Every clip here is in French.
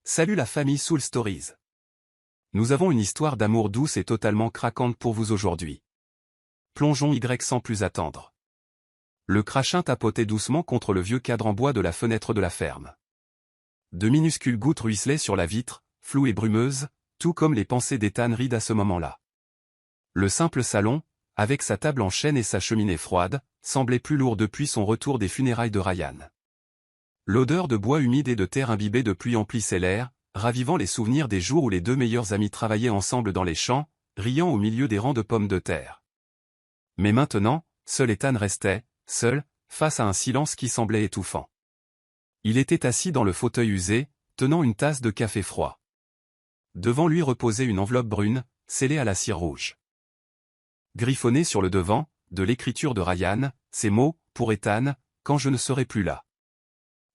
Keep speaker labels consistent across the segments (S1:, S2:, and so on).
S1: Salut la famille Soul Stories. Nous avons une histoire d'amour douce et totalement craquante pour vous aujourd'hui. Plongeons sans plus attendre. Le crachin tapotait doucement contre le vieux cadre en bois de la fenêtre de la ferme. De minuscules gouttes ruisselaient sur la vitre, floues et brumeuses, tout comme les pensées d'Ethan Reed à ce moment-là. Le simple salon, avec sa table en chêne et sa cheminée froide, semblait plus lourd depuis son retour des funérailles de Ryan. L'odeur de bois humide et de terre imbibée de pluie emplissait l'air, ravivant les souvenirs des jours où les deux meilleurs amis travaillaient ensemble dans les champs, riant au milieu des rangs de pommes de terre. Mais maintenant, seul Ethan restait, seul, face à un silence qui semblait étouffant. Il était assis dans le fauteuil usé, tenant une tasse de café froid. Devant lui reposait une enveloppe brune, scellée à la cire rouge. Griffonnés sur le devant, de l'écriture de Ryan, ces mots, pour Ethan, quand je ne serai plus là.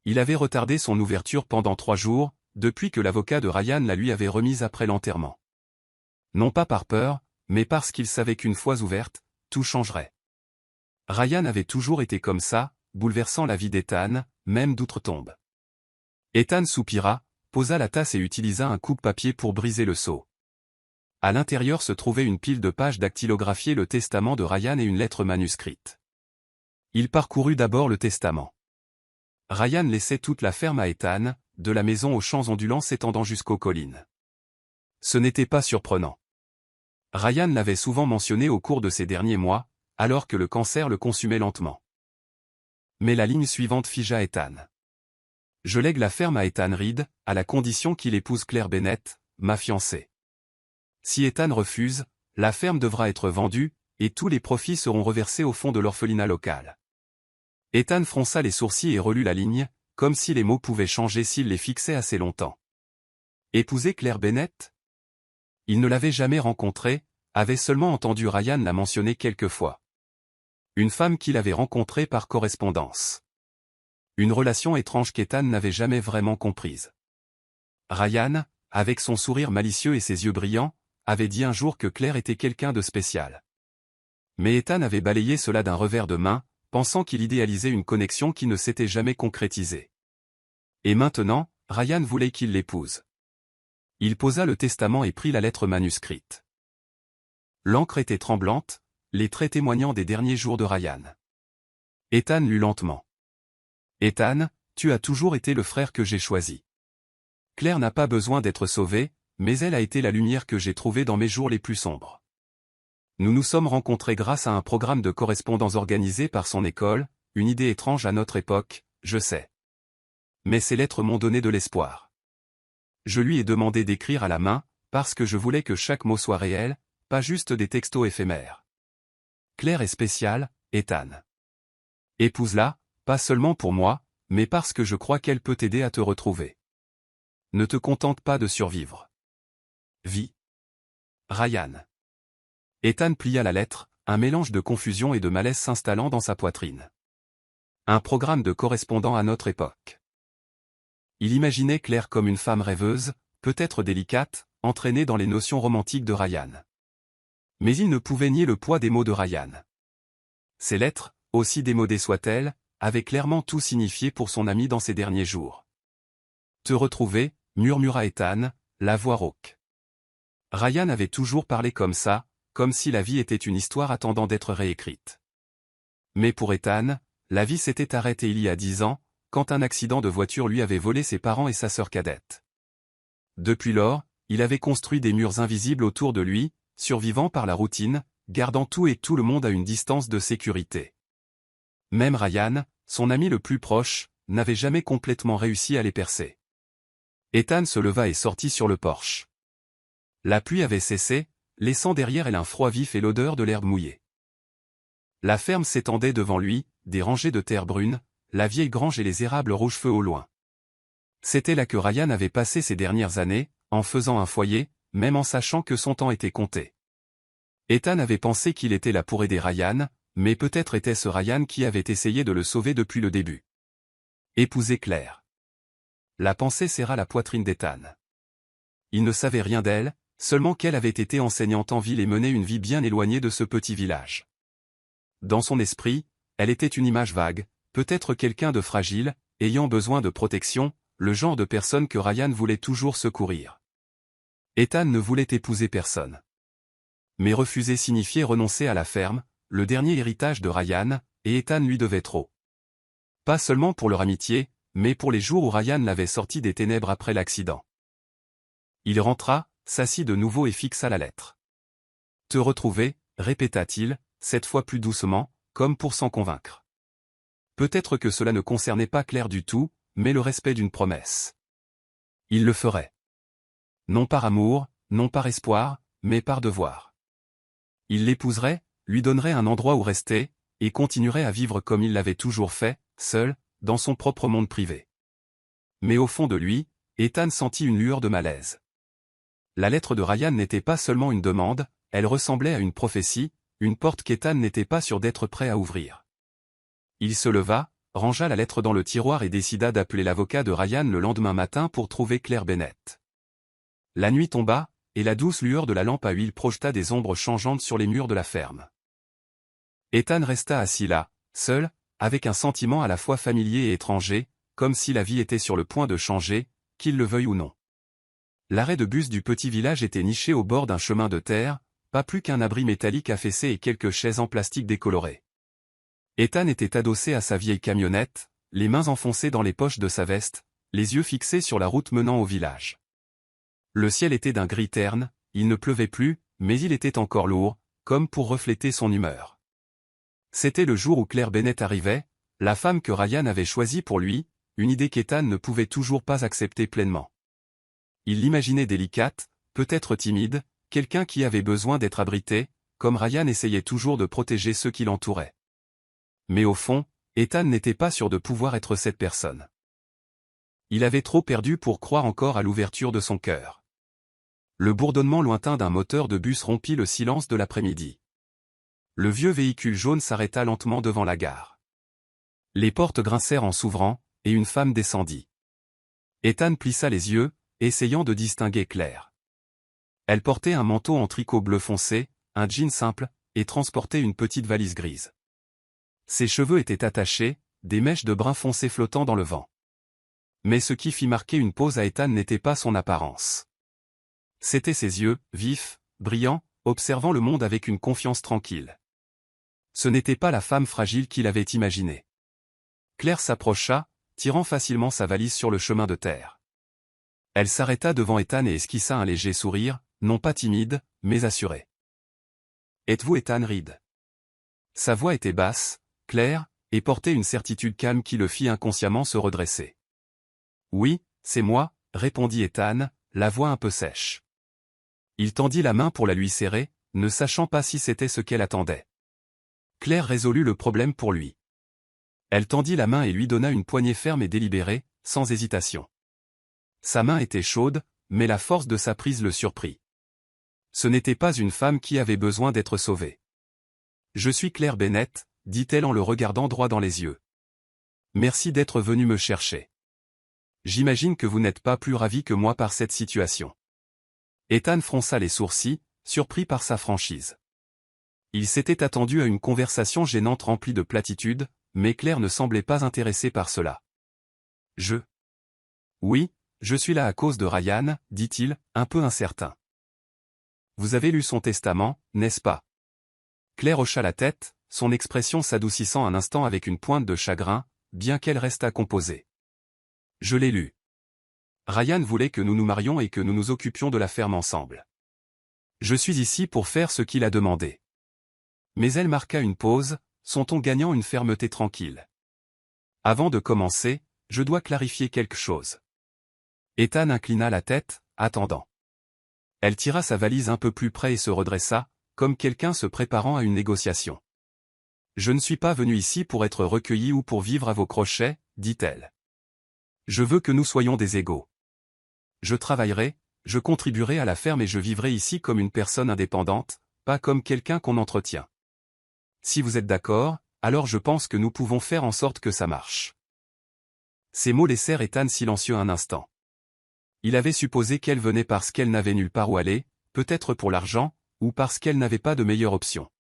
S1: Il avait retardé son ouverture pendant 3 jours, depuis que l'avocat de Ryan la lui avait remise après l'enterrement. Non pas par peur, mais parce qu'il savait qu'une fois ouverte, tout changerait. Ryan avait toujours été comme ça, bouleversant la vie d'Ethan, même d'outre-tombe. Ethan soupira, posa la tasse et utilisa un coupe-papier pour briser le seau. À l'intérieur se trouvait une pile de pages dactylographiées, le testament de Ryan et une lettre manuscrite. Il parcourut d'abord le testament. Ryan laissait toute la ferme à Ethan, de la maison aux champs ondulants s'étendant jusqu'aux collines. Ce n'était pas surprenant. Ryan l'avait souvent mentionné au cours de ces derniers mois, alors que le cancer le consumait lentement. Mais la ligne suivante figea Ethan. Je lègue la ferme à Ethan Reed, à la condition qu'il épouse Claire Bennett, ma fiancée. Si Ethan refuse, la ferme devra être vendue, et tous les profits seront reversés au fond de l'orphelinat local. Ethan fronça les sourcils et relut la ligne, comme si les mots pouvaient changer s'il les fixait assez longtemps. Épouser Claire Bennett? Il ne l'avait jamais rencontrée, avait seulement entendu Ryan la mentionner quelques fois. Une femme qu'il avait rencontrée par correspondance. Une relation étrange qu'Ethan n'avait jamais vraiment comprise. Ryan, avec son sourire malicieux et ses yeux brillants, avait dit un jour que Claire était quelqu'un de spécial. Mais Ethan avait balayé cela d'un revers de main, pensant qu'il idéalisait une connexion qui ne s'était jamais concrétisée. Et maintenant, Ryan voulait qu'il l'épouse. Il posa le testament et prit la lettre manuscrite. L'encre était tremblante, les traits témoignant des derniers jours de Ryan. Ethan lut lentement. Ethan, tu as toujours été le frère que j'ai choisi. Claire n'a pas besoin d'être sauvée, mais elle a été la lumière que j'ai trouvée dans mes jours les plus sombres. Nous nous sommes rencontrés grâce à un programme de correspondance organisé par son école, une idée étrange à notre époque, je sais. Mais ces lettres m'ont donné de l'espoir. Je lui ai demandé d'écrire à la main, parce que je voulais que chaque mot soit réel, pas juste des textos éphémères. Claire est spéciale, Ethan. Épouse-la, pas seulement pour moi, mais parce que je crois qu'elle peut t'aider à te retrouver. Ne te contente pas de survivre. Vis. Ryan. Ethan plia la lettre, un mélange de confusion et de malaise s'installant dans sa poitrine. Un programme de correspondant à notre époque. Il imaginait Claire comme une femme rêveuse, peut-être délicate, entraînée dans les notions romantiques de Ryan. Mais il ne pouvait nier le poids des mots de Ryan. Ces lettres, aussi démodées soient-elles, avaient clairement tout signifié pour son ami dans ces derniers jours. Te retrouver, murmura Ethan, la voix rauque. Ryan avait toujours parlé comme ça, comme si la vie était une histoire attendant d'être réécrite. Mais pour Ethan, la vie s'était arrêtée il y a 10 ans, quand un accident de voiture lui avait volé ses parents et sa sœur cadette. Depuis lors, il avait construit des murs invisibles autour de lui, survivant par la routine, gardant tout et tout le monde à une distance de sécurité. Même Ryan, son ami le plus proche, n'avait jamais complètement réussi à les percer. Ethan se leva et sortit sur le porche. La pluie avait cessé, laissant derrière elle un froid vif et l'odeur de l'herbe mouillée. La ferme s'étendait devant lui, des rangées de terre brune, la vieille grange et les érables rouge-feu au loin. C'était là que Ryan avait passé ces dernières années, en faisant un foyer, même en sachant que son temps était compté. Ethan avait pensé qu'il était là pour aider Ryan, mais peut-être était-ce Ryan qui avait essayé de le sauver depuis le début. Épouser Claire. La pensée serra la poitrine d'Ethan. Il ne savait rien d'elle, seulement qu'elle avait été enseignante en ville et menait une vie bien éloignée de ce petit village. Dans son esprit, elle était une image vague, peut-être quelqu'un de fragile, ayant besoin de protection, le genre de personne que Ryan voulait toujours secourir. Ethan ne voulait épouser personne. Mais refuser signifiait renoncer à la ferme, le dernier héritage de Ryan, et Ethan lui devait trop. Pas seulement pour leur amitié, mais pour les jours où Ryan l'avait sorti des ténèbres après l'accident. Il rentra, s'assit de nouveau et fixa la lettre. « Te retrouver » répéta-t-il, cette fois plus doucement, comme pour s'en convaincre. Peut-être que cela ne concernait pas Claire du tout, mais le respect d'une promesse. Il le ferait. Non par amour, non par espoir, mais par devoir. Il l'épouserait, lui donnerait un endroit où rester, et continuerait à vivre comme il l'avait toujours fait, seul, dans son propre monde privé. Mais au fond de lui, Ethan sentit une lueur de malaise. La lettre de Ryan n'était pas seulement une demande, elle ressemblait à une prophétie, une porte qu'Ethan n'était pas sûr d'être prêt à ouvrir. Il se leva, rangea la lettre dans le tiroir et décida d'appeler l'avocat de Ryan le lendemain matin pour trouver Claire Bennett. La nuit tomba, et la douce lueur de la lampe à huile projeta des ombres changeantes sur les murs de la ferme. Ethan resta assis là, seul, avec un sentiment à la fois familier et étranger, comme si la vie était sur le point de changer, qu'il le veuille ou non. L'arrêt de bus du petit village était niché au bord d'un chemin de terre, pas plus qu'un abri métallique affaissé et quelques chaises en plastique décolorées. Ethan était adossé à sa vieille camionnette, les mains enfoncées dans les poches de sa veste, les yeux fixés sur la route menant au village. Le ciel était d'un gris terne, il ne pleuvait plus, mais il était encore lourd, comme pour refléter son humeur. C'était le jour où Claire Bennett arrivait, la femme que Ryan avait choisie pour lui, une idée qu'Ethan ne pouvait toujours pas accepter pleinement. Il l'imaginait délicate, peut-être timide, quelqu'un qui avait besoin d'être abrité, comme Ryan essayait toujours de protéger ceux qui l'entouraient. Mais au fond, Ethan n'était pas sûr de pouvoir être cette personne. Il avait trop perdu pour croire encore à l'ouverture de son cœur. Le bourdonnement lointain d'un moteur de bus rompit le silence de l'après-midi. Le vieux véhicule jaune s'arrêta lentement devant la gare. Les portes grincèrent en s'ouvrant, et une femme descendit. Ethan plissa les yeux, essayant de distinguer Claire. Elle portait un manteau en tricot bleu foncé, un jean simple, et transportait une petite valise grise. Ses cheveux étaient attachés, des mèches de brun foncé flottant dans le vent. Mais ce qui fit marquer une pause à Ethan n'était pas son apparence. C'étaient ses yeux, vifs, brillants, observant le monde avec une confiance tranquille. Ce n'était pas la femme fragile qu'il avait imaginée. Claire s'approcha, tirant facilement sa valise sur le chemin de terre. Elle s'arrêta devant Ethan et esquissa un léger sourire, non pas timide, mais assuré. « Êtes-vous Ethan Reed ?» Sa voix était basse, claire, et portait une certitude calme qui le fit inconsciemment se redresser. « Oui, c'est moi, » répondit Ethan, la voix un peu sèche. Il tendit la main pour la lui serrer, ne sachant pas si c'était ce qu'elle attendait. Claire résolut le problème pour lui. Elle tendit la main et lui donna une poignée ferme et délibérée, sans hésitation. Sa main était chaude, mais la force de sa prise le surprit. Ce n'était pas une femme qui avait besoin d'être sauvée. « Je suis Claire Bennett », dit-elle en le regardant droit dans les yeux. « Merci d'être venu me chercher. J'imagine que vous n'êtes pas plus ravi que moi par cette situation. » Ethan fronça les sourcils, surpris par sa franchise. Il s'était attendu à une conversation gênante remplie de platitudes, mais Claire ne semblait pas intéressée par cela. « Oui, je suis là à cause de Ryan, » dit-il, un peu incertain. « Vous avez lu son testament, n'est-ce pas ?» Claire hocha la tête, son expression s'adoucissant un instant avec une pointe de chagrin, bien qu'elle restât composée. « Je l'ai lu. Ryan voulait que nous nous marions et que nous nous occupions de la ferme ensemble. Je suis ici pour faire ce qu'il a demandé. » Mais elle marqua une pause, son ton gagnant une fermeté tranquille. « Avant de commencer, je dois clarifier quelque chose. » Ethan inclina la tête, attendant. Elle tira sa valise un peu plus près et se redressa, comme quelqu'un se préparant à une négociation. « Je ne suis pas venu ici pour être recueilli ou pour vivre à vos crochets, » dit-elle. « Je veux que nous soyons des égaux. Je travaillerai, je contribuerai à la ferme et je vivrai ici comme une personne indépendante, pas comme quelqu'un qu'on entretient. Si vous êtes d'accord, alors je pense que nous pouvons faire en sorte que ça marche. » Ces mots laissèrent Ethan silencieux un instant. Il avait supposé qu'elle venait parce qu'elle n'avait nulle part où aller, peut-être pour l'argent, ou parce qu'elle n'avait pas de meilleure option.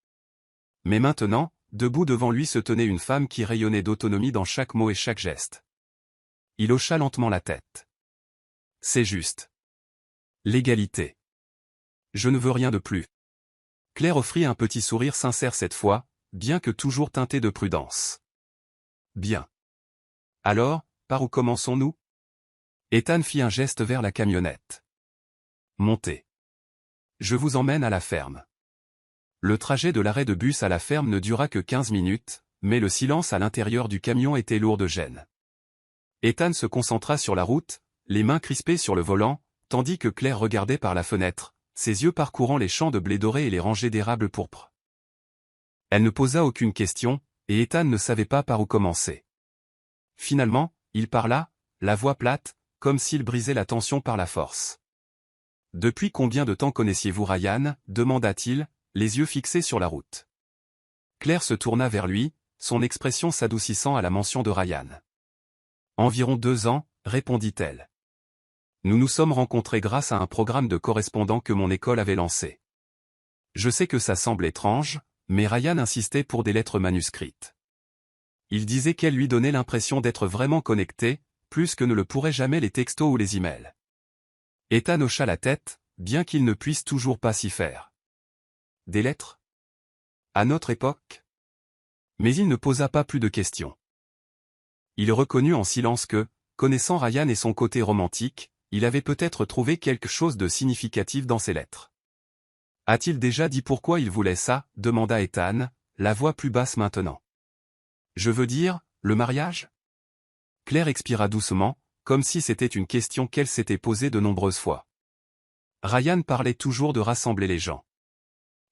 S1: Mais maintenant, debout devant lui se tenait une femme qui rayonnait d'autonomie dans chaque mot et chaque geste. il hocha lentement la tête. C'est juste. L'égalité. Je ne veux rien de plus. Claire offrit un petit sourire sincère cette fois, bien que toujours teinté de prudence. Bien. Alors, par où commençons-nous? Ethan fit un geste vers la camionnette. Montez. Je vous emmène à la ferme. Le trajet de l'arrêt de bus à la ferme ne dura que 15 minutes, mais le silence à l'intérieur du camion était lourd de gêne. Ethan se concentra sur la route, les mains crispées sur le volant, tandis que Claire regardait par la fenêtre, ses yeux parcourant les champs de blé doré et les rangées d'érables pourpres. Elle ne posa aucune question, et Ethan ne savait pas par où commencer. Finalement, il parla, la voix plate, comme s'il brisait la tension par la force. « Depuis combien de temps connaissiez-vous Ryan » demanda-t-il, les yeux fixés sur la route. Claire se tourna vers lui, son expression s'adoucissant à la mention de Ryan. « Environ 2 ans, répondit-elle. Nous nous sommes rencontrés grâce à un programme de correspondants que mon école avait lancé. Je sais que ça semble étrange, mais Ryan insistait pour des lettres manuscrites. Il disait qu'elle lui donnait l'impression d'être vraiment connectée, plus que ne le pourraient jamais les textos ou les emails. Ethan hocha la tête, bien qu'il ne puisse toujours pas s'y faire. Des lettres? À notre époque? Mais il ne posa pas plus de questions. Il reconnut en silence que, connaissant Ryan et son côté romantique, il avait peut-être trouvé quelque chose de significatif dans ses lettres. A-t-il déjà dit pourquoi il voulait ça? Demanda Ethan, la voix plus basse maintenant. Je veux dire, le mariage? Claire expira doucement, comme si c'était une question qu'elle s'était posée de nombreuses fois. Ryan parlait toujours de rassembler les gens.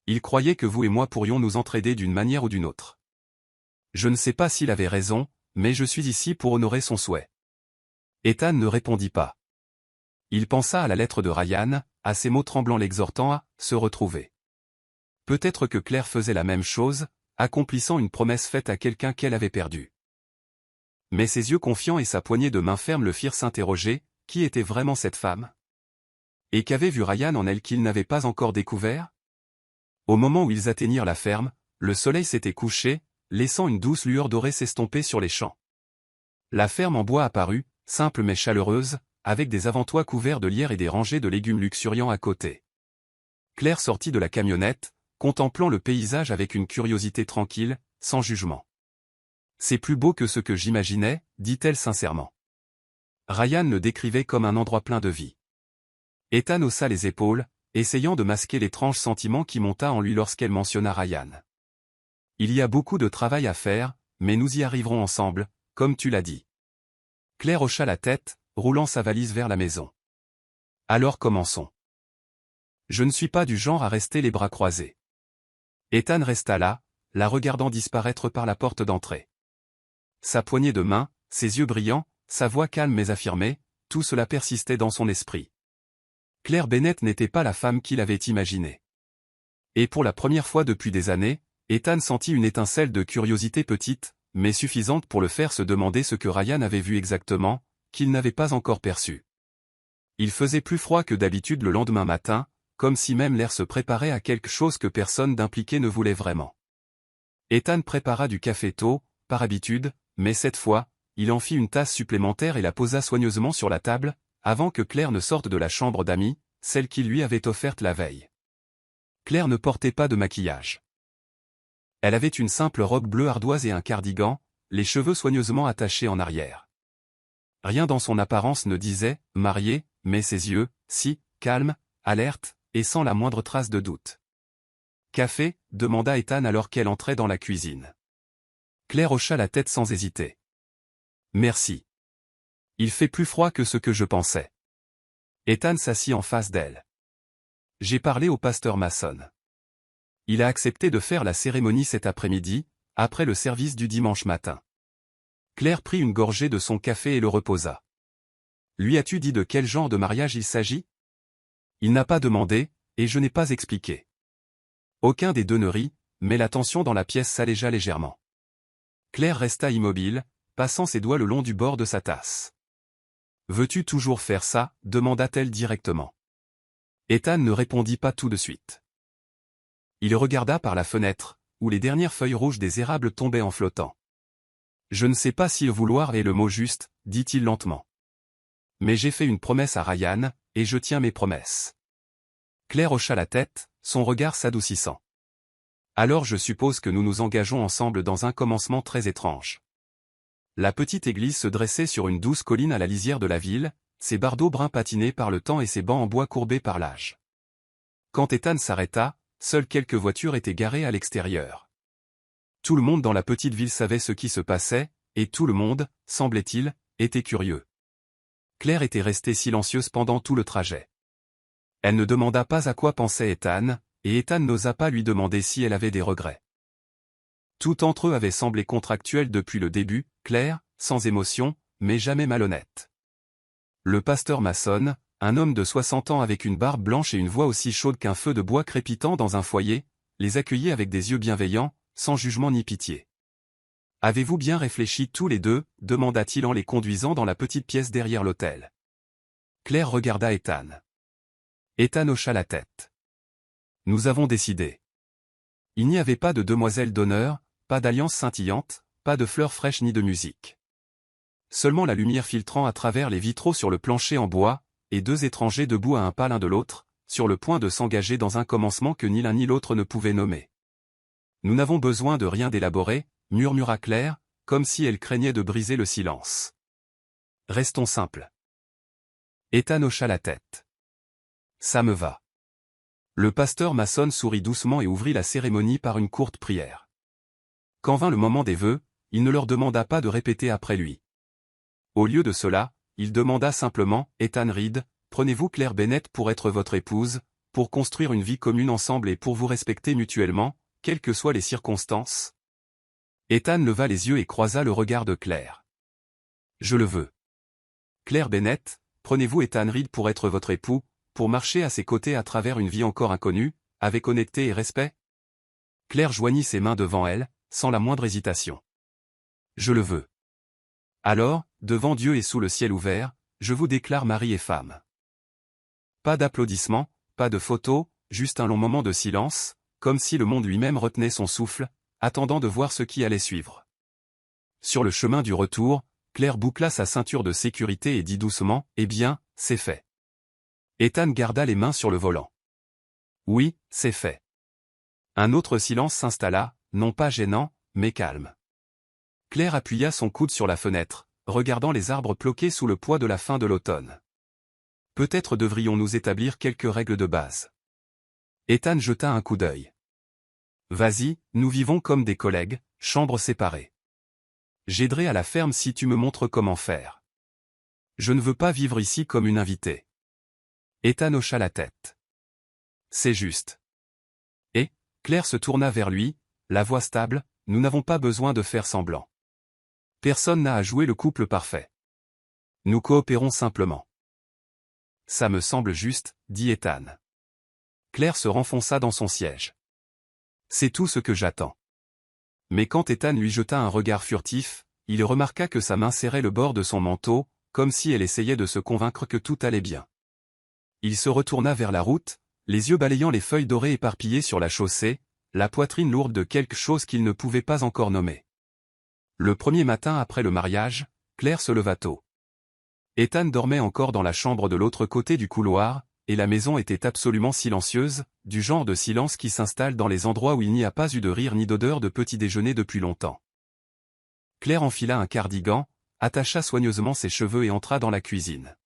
S1: Il croyait que vous et moi pourrions nous entraider d'une manière ou d'une autre. Je ne sais pas s'il avait raison, mais je suis ici pour honorer son souhait. Ethan ne répondit pas. Il pensa à la lettre de Ryan, à ses mots tremblants l'exhortant à se retrouver. Peut-être que Claire faisait la même chose, accomplissant une promesse faite à quelqu'un qu'elle avait perdu. Mais ses yeux confiants et sa poignée de main ferme le firent s'interroger, qui était vraiment cette femme? Et qu'avait vu Ryan en elle qu'il n'avait pas encore découvert? Au moment où ils atteignirent la ferme, le soleil s'était couché, laissant une douce lueur dorée s'estomper sur les champs. La ferme en bois apparut, simple mais chaleureuse, avec des avant-toits couverts de lierre et des rangées de légumes luxuriants à côté. Claire sortit de la camionnette, contemplant le paysage avec une curiosité tranquille, sans jugement. C'est plus beau que ce que j'imaginais, dit-elle sincèrement. Ryan le décrivait comme un endroit plein de vie. Ethan haussa les épaules, essayant de masquer l'étrange sentiment qui monta en lui lorsqu'elle mentionna Ryan. Il y a beaucoup de travail à faire, mais nous y arriverons ensemble, comme tu l'as dit. Claire hocha la tête, roulant sa valise vers la maison. Alors commençons. Je ne suis pas du genre à rester les bras croisés. Ethan resta là, la regardant disparaître par la porte d'entrée. Sa poignée de main, ses yeux brillants, sa voix calme mais affirmée, tout cela persistait dans son esprit. Claire Bennett n'était pas la femme qu'il avait imaginée. Et pour la première fois depuis des années, Ethan sentit une étincelle de curiosité petite, mais suffisante pour le faire se demander ce que Ryan avait vu exactement, qu'il n'avait pas encore perçu. Il faisait plus froid que d'habitude le lendemain matin, comme si même l'air se préparait à quelque chose que personne d'impliqué ne voulait vraiment. Ethan prépara du café tôt, par habitude, mais cette fois, il en fit une tasse supplémentaire et la posa soigneusement sur la table, avant que Claire ne sorte de la chambre d'amis, celle qu'il lui avait offerte la veille. Claire ne portait pas de maquillage. Elle avait une simple robe bleue ardoise et un cardigan, les cheveux soigneusement attachés en arrière. Rien dans son apparence ne disait « mariée », mais ses yeux, si, calmes, alertes, et sans la moindre trace de doute. « Café » demanda Ethan alors qu'elle entrait dans la cuisine. Claire hocha la tête sans hésiter. « Merci. Il fait plus froid que ce que je pensais. » Ethan s'assit en face d'elle. « J'ai parlé au pasteur Mason. Il a accepté de faire la cérémonie cet après-midi, après le service du dimanche matin. » Claire prit une gorgée de son café et le reposa. « Lui as-tu dit de quel genre de mariage il s'agit? » Il n'a pas demandé, et je n'ai pas expliqué. Aucun des deux ne rit, mais la tension dans la pièce s'allégea légèrement. Claire resta immobile, passant ses doigts le long du bord de sa tasse. « Veux-tu toujours faire ça » demanda-t-elle directement. Ethan ne répondit pas tout de suite. Il regarda par la fenêtre, où les dernières feuilles rouges des érables tombaient en flottant. Je ne sais pas si le vouloir est le mot juste, dit-il lentement. Mais j'ai fait une promesse à Ryan, et je tiens mes promesses. Claire hocha la tête, son regard s'adoucissant. Alors je suppose que nous nous engageons ensemble dans un commencement très étrange. La petite église se dressait sur une douce colline à la lisière de la ville, ses bardeaux bruns patinés par le temps et ses bancs en bois courbés par l'âge. Quand Ethan s'arrêta, seules quelques voitures étaient garées à l'extérieur. Tout le monde dans la petite ville savait ce qui se passait, et tout le monde, semblait-il, était curieux. Claire était restée silencieuse pendant tout le trajet. Elle ne demanda pas à quoi pensait Ethan, et Ethan n'osa pas lui demander si elle avait des regrets. Tout entre eux avait semblé contractuel depuis le début, clair, sans émotion, mais jamais malhonnête. Le pasteur Mason, un homme de 60 ans avec une barbe blanche et une voix aussi chaude qu'un feu de bois crépitant dans un foyer, les accueillit avec des yeux bienveillants, sans jugement ni pitié. « Avez-vous bien réfléchi tous les deux » demanda-t-il en les conduisant dans la petite pièce derrière l'autel. Claire regarda Ethan. Ethan hocha la tête. « Nous avons décidé. » Il n'y avait pas de demoiselle d'honneur, pas d'alliance scintillante, pas de fleurs fraîches ni de musique. Seulement la lumière filtrant à travers les vitraux sur le plancher en bois, et deux étrangers debout à un pas l'un de l'autre, sur le point de s'engager dans un commencement que ni l'un ni l'autre ne pouvait nommer. « Nous n'avons besoin de rien d'élaboré, » murmura Claire, comme si elle craignait de briser le silence. « Restons simples. » Ethan hocha la tête. « Ça me va. » Le pasteur Mason sourit doucement et ouvrit la cérémonie par une courte prière. Quand vint le moment des vœux, il ne leur demanda pas de répéter après lui. Au lieu de cela, il demanda simplement, « Ethan Reed, prenez-vous Claire Bennett pour être votre épouse, pour construire une vie commune ensemble et pour vous respecter mutuellement, quelles que soient les circonstances ?» Ethan leva les yeux et croisa le regard de Claire. « Je le veux. » Claire Bennett, prenez-vous Ethan Reed pour être votre époux, pour marcher à ses côtés à travers une vie encore inconnue, avec honnêteté et respect? Claire joignit ses mains devant elle, sans la moindre hésitation. « Je le veux. » Alors, devant Dieu et sous le ciel ouvert, je vous déclare mari et femme. Pas d'applaudissements, pas de photos, juste un long moment de silence, comme si le monde lui-même retenait son souffle, attendant de voir ce qui allait suivre. Sur le chemin du retour, Claire boucla sa ceinture de sécurité et dit doucement, « Eh bien, c'est fait. » Ethan garda les mains sur le volant. « Oui, c'est fait. » Un autre silence s'installa, non pas gênant, mais calme. Claire appuya son coude sur la fenêtre, regardant les arbres ploqués sous le poids de la fin de l'automne. « Peut-être devrions-nous établir quelques règles de base. » Ethan jeta un coup d'œil. « Vas-y, nous vivons comme des collègues, chambres séparées. J'aiderai à la ferme si tu me montres comment faire. Je ne veux pas vivre ici comme une invitée. » Ethan hocha la tête. « C'est juste. » Et, Claire se tourna vers lui, la voix stable, « Nous n'avons pas besoin de faire semblant. Personne n'a à jouer le couple parfait. Nous coopérons simplement. » « Ça me semble juste, » dit Ethan. Claire se renfonça dans son siège. « C'est tout ce que j'attends. » Mais quand Ethan lui jeta un regard furtif, il remarqua que sa main serrait le bord de son manteau, comme si elle essayait de se convaincre que tout allait bien. Il se retourna vers la route, les yeux balayant les feuilles dorées éparpillées sur la chaussée, la poitrine lourde de quelque chose qu'il ne pouvait pas encore nommer. Le premier matin après le mariage, Claire se leva tôt. Ethan dormait encore dans la chambre de l'autre côté du couloir, et la maison était absolument silencieuse, du genre de silence qui s'installe dans les endroits où il n'y a pas eu de rire ni d'odeur de petit déjeuner depuis longtemps. Claire enfila un cardigan, attacha soigneusement ses cheveux et entra dans la cuisine.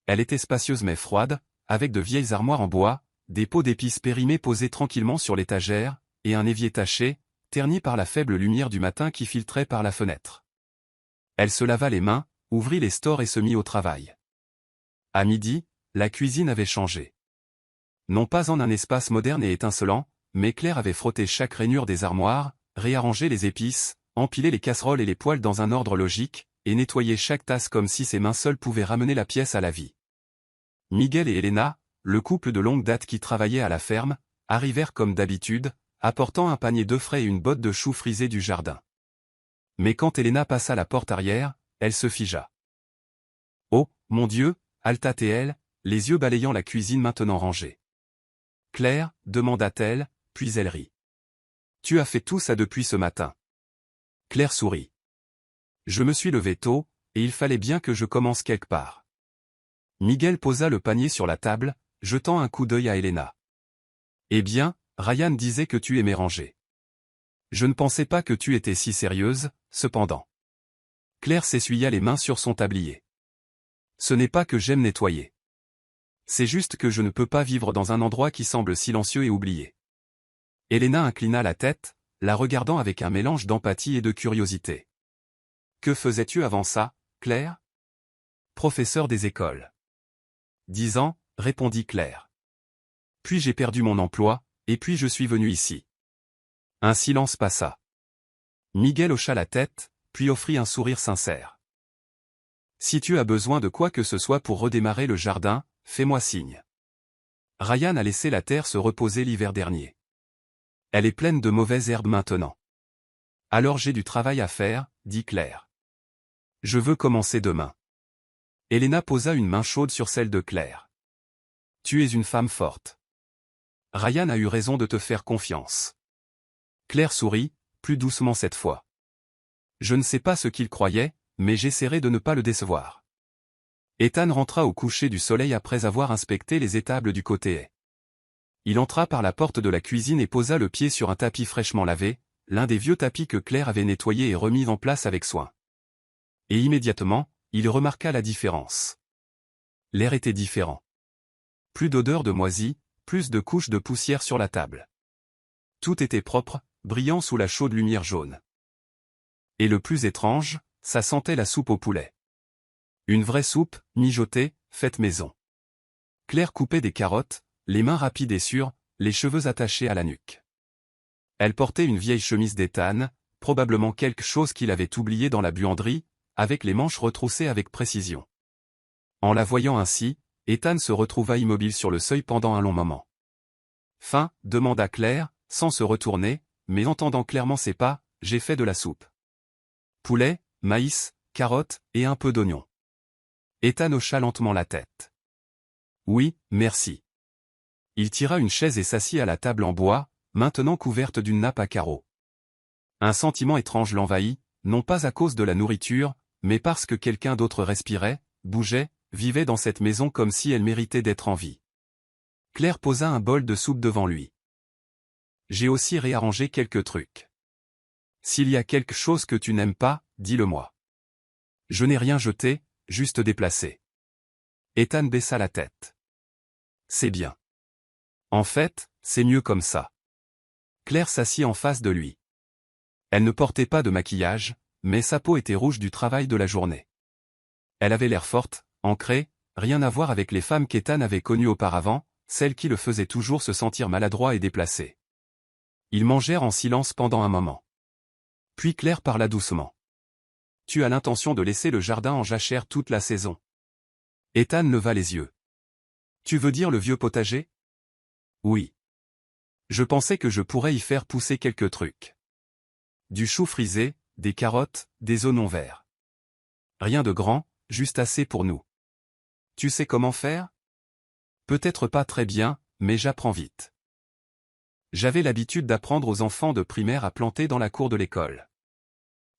S1: Elle était spacieuse mais froide, avec de vieilles armoires en bois, des pots d'épices périmés posés tranquillement sur l'étagère, et un évier taché, terni par la faible lumière du matin qui filtrait par la fenêtre. Elle se lava les mains, ouvrit les stores et se mit au travail. À midi, la cuisine avait changé. Non pas en un espace moderne et étincelant, mais Claire avait frotté chaque rainure des armoires, réarrangé les épices, empilé les casseroles et les poêles dans un ordre logique, et nettoyé chaque tasse comme si ses mains seules pouvaient ramener la pièce à la vie. Miguel et Elena, le couple de longue date qui travaillait à la ferme, arrivèrent comme d'habitude, apportant un panier d'œufs frais et une botte de choux frisés du jardin. Mais quand Elena passa la porte arrière, elle se figea. « Oh, mon Dieu » halta-t-elle, les yeux balayant la cuisine maintenant rangée. « Claire » demanda-t-elle, puis elle rit. « Tu as fait tout ça depuis ce matin. » Claire sourit. Je me suis levé tôt, et il fallait bien que je commence quelque part. Miguel posa le panier sur la table, jetant un coup d'œil à Elena. Eh bien, Ryan disait que tu aimais ranger. Je ne pensais pas que tu étais si sérieuse, cependant. Claire s'essuya les mains sur son tablier. Ce n'est pas que j'aime nettoyer. C'est juste que je ne peux pas vivre dans un endroit qui semble silencieux et oublié. Elena inclina la tête, la regardant avec un mélange d'empathie et de curiosité. Que faisais-tu avant ça, Claire? Professeur des écoles. 10 ans, répondit Claire. Puis j'ai perdu mon emploi, et puis je suis venu ici. Un silence passa. Miguel hocha la tête, puis offrit un sourire sincère. Si tu as besoin de quoi que ce soit pour redémarrer le jardin, fais-moi signe. Ryan a laissé la terre se reposer l'hiver dernier. Elle est pleine de mauvaises herbes maintenant. Alors j'ai du travail à faire, dit Claire. Je veux commencer demain. Elena posa une main chaude sur celle de Claire. Tu es une femme forte. Ryan a eu raison de te faire confiance. Claire sourit, plus doucement cette fois. Je ne sais pas ce qu'il croyait, mais j'essaierai de ne pas le décevoir. Ethan rentra au coucher du soleil après avoir inspecté les étables du côté haie. Il entra par la porte de la cuisine et posa le pied sur un tapis fraîchement lavé, l'un des vieux tapis que Claire avait nettoyé et remis en place avec soin. Et immédiatement, il remarqua la différence. L'air était différent. Plus d'odeur de moisi, plus de couches de poussière sur la table. Tout était propre, brillant sous la chaude lumière jaune. Et le plus étrange, ça sentait la soupe au poulet. Une vraie soupe, mijotée, faite maison. Claire coupait des carottes, les mains rapides et sûres, les cheveux attachés à la nuque. Elle portait une vieille chemise d'étane, probablement quelque chose qu'il avait oublié dans la buanderie, avec les manches retroussées avec précision. En la voyant ainsi, Ethan se retrouva immobile sur le seuil pendant un long moment. « Faim » demanda Claire, sans se retourner, mais entendant clairement ses pas, « J'ai fait de la soupe. Poulet, maïs, carottes et un peu d'oignon. » Ethan hocha lentement la tête. « Oui, merci. » Il tira une chaise et s'assit à la table en bois, maintenant couverte d'une nappe à carreaux. Un sentiment étrange l'envahit, non pas à cause de la nourriture, mais parce que quelqu'un d'autre respirait, bougeait, vivait dans cette maison comme si elle méritait d'être en vie. Claire posa un bol de soupe devant lui. J'ai aussi réarrangé quelques trucs. S'il y a quelque chose que tu n'aimes pas, dis-le-moi. Je n'ai rien jeté, juste déplacé. Ethan baissa la tête. C'est bien. En fait, c'est mieux comme ça. Claire s'assit en face de lui. Elle ne portait pas de maquillage, mais sa peau était rouge du travail de la journée. Elle avait l'air forte, ancrée, rien à voir avec les femmes qu'Ethan avait connues auparavant, celles qui le faisaient toujours se sentir maladroit et déplacé. Ils mangèrent en silence pendant un moment. Puis Claire parla doucement. « Tu as l'intention de laisser le jardin en jachère toute la saison. » Ethan leva les yeux. « Tu veux dire le vieux potager ? » Oui. Je pensais que je pourrais y faire pousser quelques trucs. Du chou frisé, des carottes, des oignons verts. Rien de grand, juste assez pour nous. Tu sais comment faire ? Peut-être pas très bien, mais j'apprends vite. J'avais l'habitude d'apprendre aux enfants de primaire à planter dans la cour de l'école.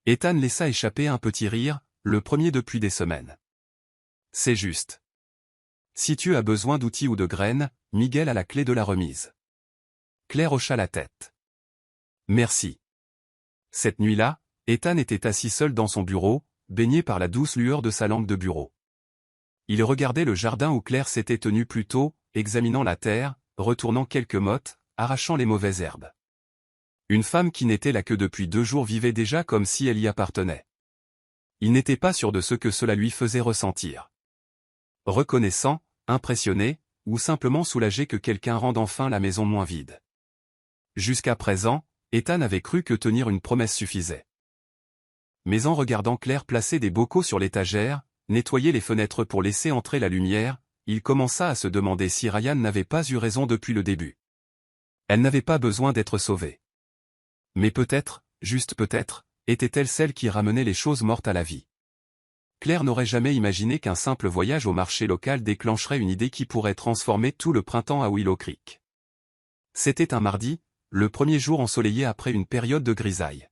S1: Ethan laissa échapper un petit rire, le premier depuis des semaines. C'est juste. Si tu as besoin d'outils ou de graines, Miguel a la clé de la remise. Claire hocha la tête. Merci. Cette nuit-là, Ethan était assis seul dans son bureau, baigné par la douce lueur de sa lampe de bureau. Il regardait le jardin où Claire s'était tenue plus tôt, examinant la terre, retournant quelques mottes, arrachant les mauvaises herbes. Une femme qui n'était là que depuis 2 jours vivait déjà comme si elle y appartenait. Il n'était pas sûr de ce que cela lui faisait ressentir. Reconnaissant, impressionné, ou simplement soulagé que quelqu'un rende enfin la maison moins vide. Jusqu'à présent, Ethan avait cru que tenir une promesse suffisait. Mais en regardant Claire placer des bocaux sur l'étagère, nettoyer les fenêtres pour laisser entrer la lumière, il commença à se demander si Ryan n'avait pas eu raison depuis le début. Elle n'avait pas besoin d'être sauvée. Mais peut-être, juste peut-être, était-elle celle qui ramenait les choses mortes à la vie. Claire n'aurait jamais imaginé qu'un simple voyage au marché local déclencherait une idée qui pourrait transformer tout le printemps à Willow Creek. C'était un mardi, le premier jour ensoleillé après une période de grisaille.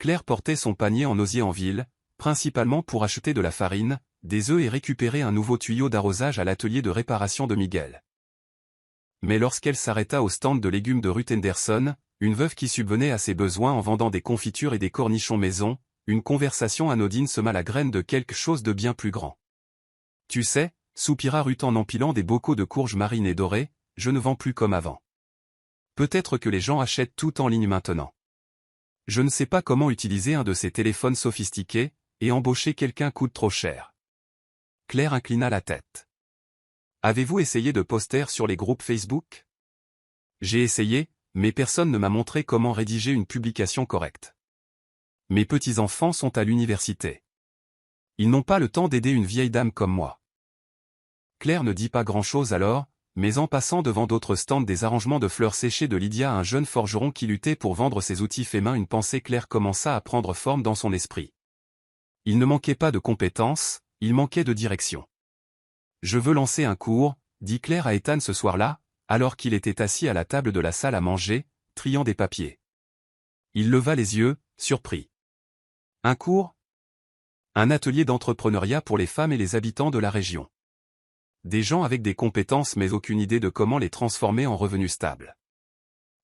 S1: Claire portait son panier en osier en ville, principalement pour acheter de la farine, des œufs et récupérer un nouveau tuyau d'arrosage à l'atelier de réparation de Miguel. Mais lorsqu'elle s'arrêta au stand de légumes de Ruth Henderson, une veuve qui subvenait à ses besoins en vendant des confitures et des cornichons maison, une conversation anodine sema la graine de quelque chose de bien plus grand. « Tu sais » soupira Ruth en empilant des bocaux de courges marines et dorées, « je ne vends plus comme avant. Peut-être que les gens achètent tout en ligne maintenant. Je ne sais pas comment utiliser un de ces téléphones sophistiqués, et embaucher quelqu'un coûte trop cher. » Claire inclina la tête. « Avez-vous essayé de poster sur les groupes Facebook ? » J'ai essayé, mais personne ne m'a montré comment rédiger une publication correcte. Mes petits-enfants sont à l'université. Ils n'ont pas le temps d'aider une vieille dame comme moi. Claire ne dit pas grand-chose alors, mais en passant devant d'autres stands des arrangements de fleurs séchées de Lydia à un jeune forgeron qui luttait pour vendre ses outils faits main, une pensée claire commença à prendre forme dans son esprit. Il ne manquait pas de compétences, il manquait de direction. « Je veux lancer un cours », dit Claire à Ethan ce soir-là, alors qu'il était assis à la table de la salle à manger, triant des papiers. Il leva les yeux, surpris. « Un cours ? Un atelier d'entrepreneuriat pour les femmes et les habitants de la région. Des gens avec des compétences mais aucune idée de comment les transformer en revenus stables.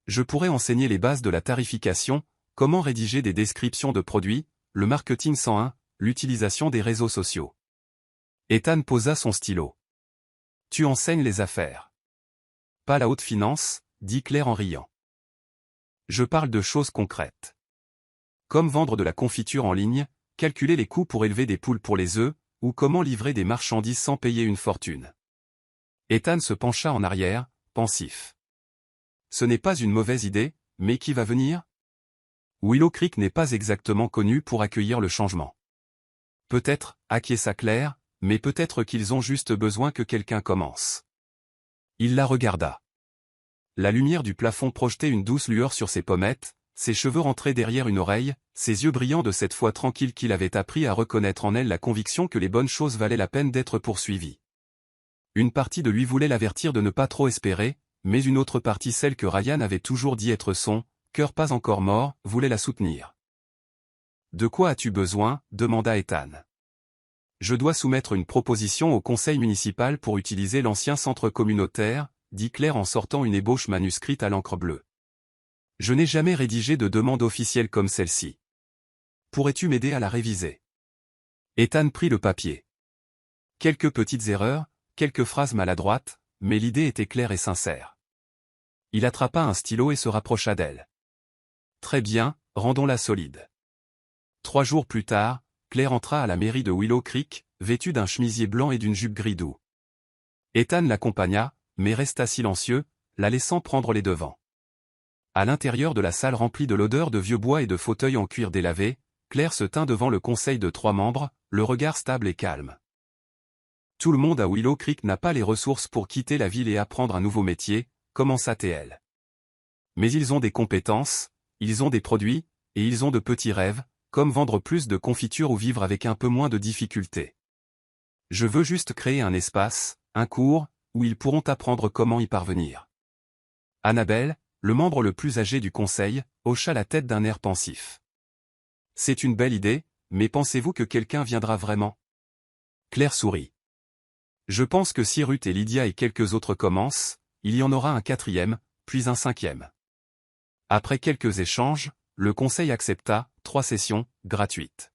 S1: Je pourrais enseigner les bases de la tarification, comment rédiger des descriptions de produits, le marketing 101, l'utilisation des réseaux sociaux. » Ethan posa son stylo. « Tu enseignes les affaires. »« Pas la haute finance, » dit Claire en riant. « Je parle de choses concrètes. Comme vendre de la confiture en ligne, calculer les coûts pour élever des poules pour les œufs, ou comment livrer des marchandises sans payer une fortune. » Ethan se pencha en arrière, pensif. « Ce n'est pas une mauvaise idée, mais qui va venir ? Willow Creek n'est pas exactement connu pour accueillir le changement. Peut-être, acquiesça Claire, mais peut-être qu'ils ont juste besoin que quelqu'un commence. » Il la regarda. La lumière du plafond projetait une douce lueur sur ses pommettes, ses cheveux rentraient derrière une oreille, ses yeux brillants de cette foi tranquille qu'il avait appris à reconnaître en elle la conviction que les bonnes choses valaient la peine d'être poursuivies. Une partie de lui voulait l'avertir de ne pas trop espérer, mais une autre partie, celle que Ryan avait toujours dit être son cœur pas encore mort, voulait la soutenir. « De quoi as-tu besoin ? » demanda Ethan. « Je dois soumettre une proposition au conseil municipal pour utiliser l'ancien centre communautaire, » dit Claire en sortant une ébauche manuscrite à l'encre bleue. « Je n'ai jamais rédigé de demande officielle comme celle-ci. Pourrais-tu m'aider à la réviser ? » Ethan prit le papier. Quelques petites erreurs, quelques phrases maladroites, mais l'idée était claire et sincère. Il attrapa un stylo et se rapprocha d'elle. « Très bien, rendons-la solide. » 3 jours plus tard, Claire entra à la mairie de Willow Creek, vêtue d'un chemisier blanc et d'une jupe gris doux. Ethan l'accompagna, mais resta silencieux, la laissant prendre les devants. À l'intérieur de la salle remplie de l'odeur de vieux bois et de fauteuils en cuir délavé, Claire se tint devant le conseil de 3 membres, le regard stable et calme. Tout le monde à Willow Creek n'a pas les ressources pour quitter la ville et apprendre un nouveau métier, commença-t-elle. Mais ils ont des compétences, ils ont des produits, et ils ont de petits rêves, comme vendre plus de confitures ou vivre avec un peu moins de difficultés. Je veux juste créer un espace, un cours, où ils pourront apprendre comment y parvenir. Annabelle, le membre le plus âgé du conseil, hocha la tête d'un air pensif. C'est une belle idée, mais pensez-vous que quelqu'un viendra vraiment ? Claire sourit. Je pense que si Ruth et Lydia et quelques autres commencent, il y en aura un 4e, puis un 5e. Après quelques échanges, le conseil accepta 3 sessions, gratuites.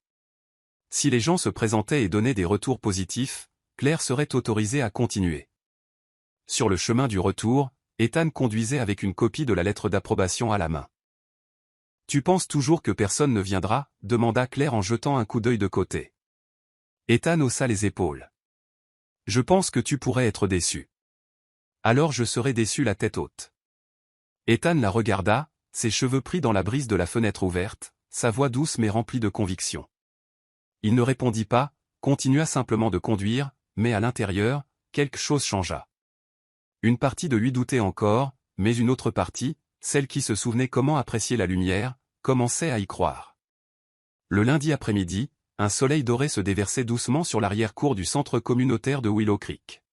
S1: Si les gens se présentaient et donnaient des retours positifs, Claire serait autorisée à continuer. Sur le chemin du retour, Ethan conduisait avec une copie de la lettre d'approbation à la main. « Tu penses toujours que personne ne viendra ? » demanda Claire en jetant un coup d'œil de côté. Ethan haussa les épaules. « Je pense que tu pourrais être déçu. »« Alors je serai déçu la tête haute. » Ethan la regarda, ses cheveux pris dans la brise de la fenêtre ouverte, sa voix douce mais remplie de conviction. Il ne répondit pas, continua simplement de conduire, mais à l'intérieur, quelque chose changea. Une partie de lui doutait encore, mais une autre partie, celle qui se souvenait comment apprécier la lumière, commençait à y croire. Le lundi après-midi, un soleil doré se déversait doucement sur l'arrière-cour du centre communautaire de Willow Creek.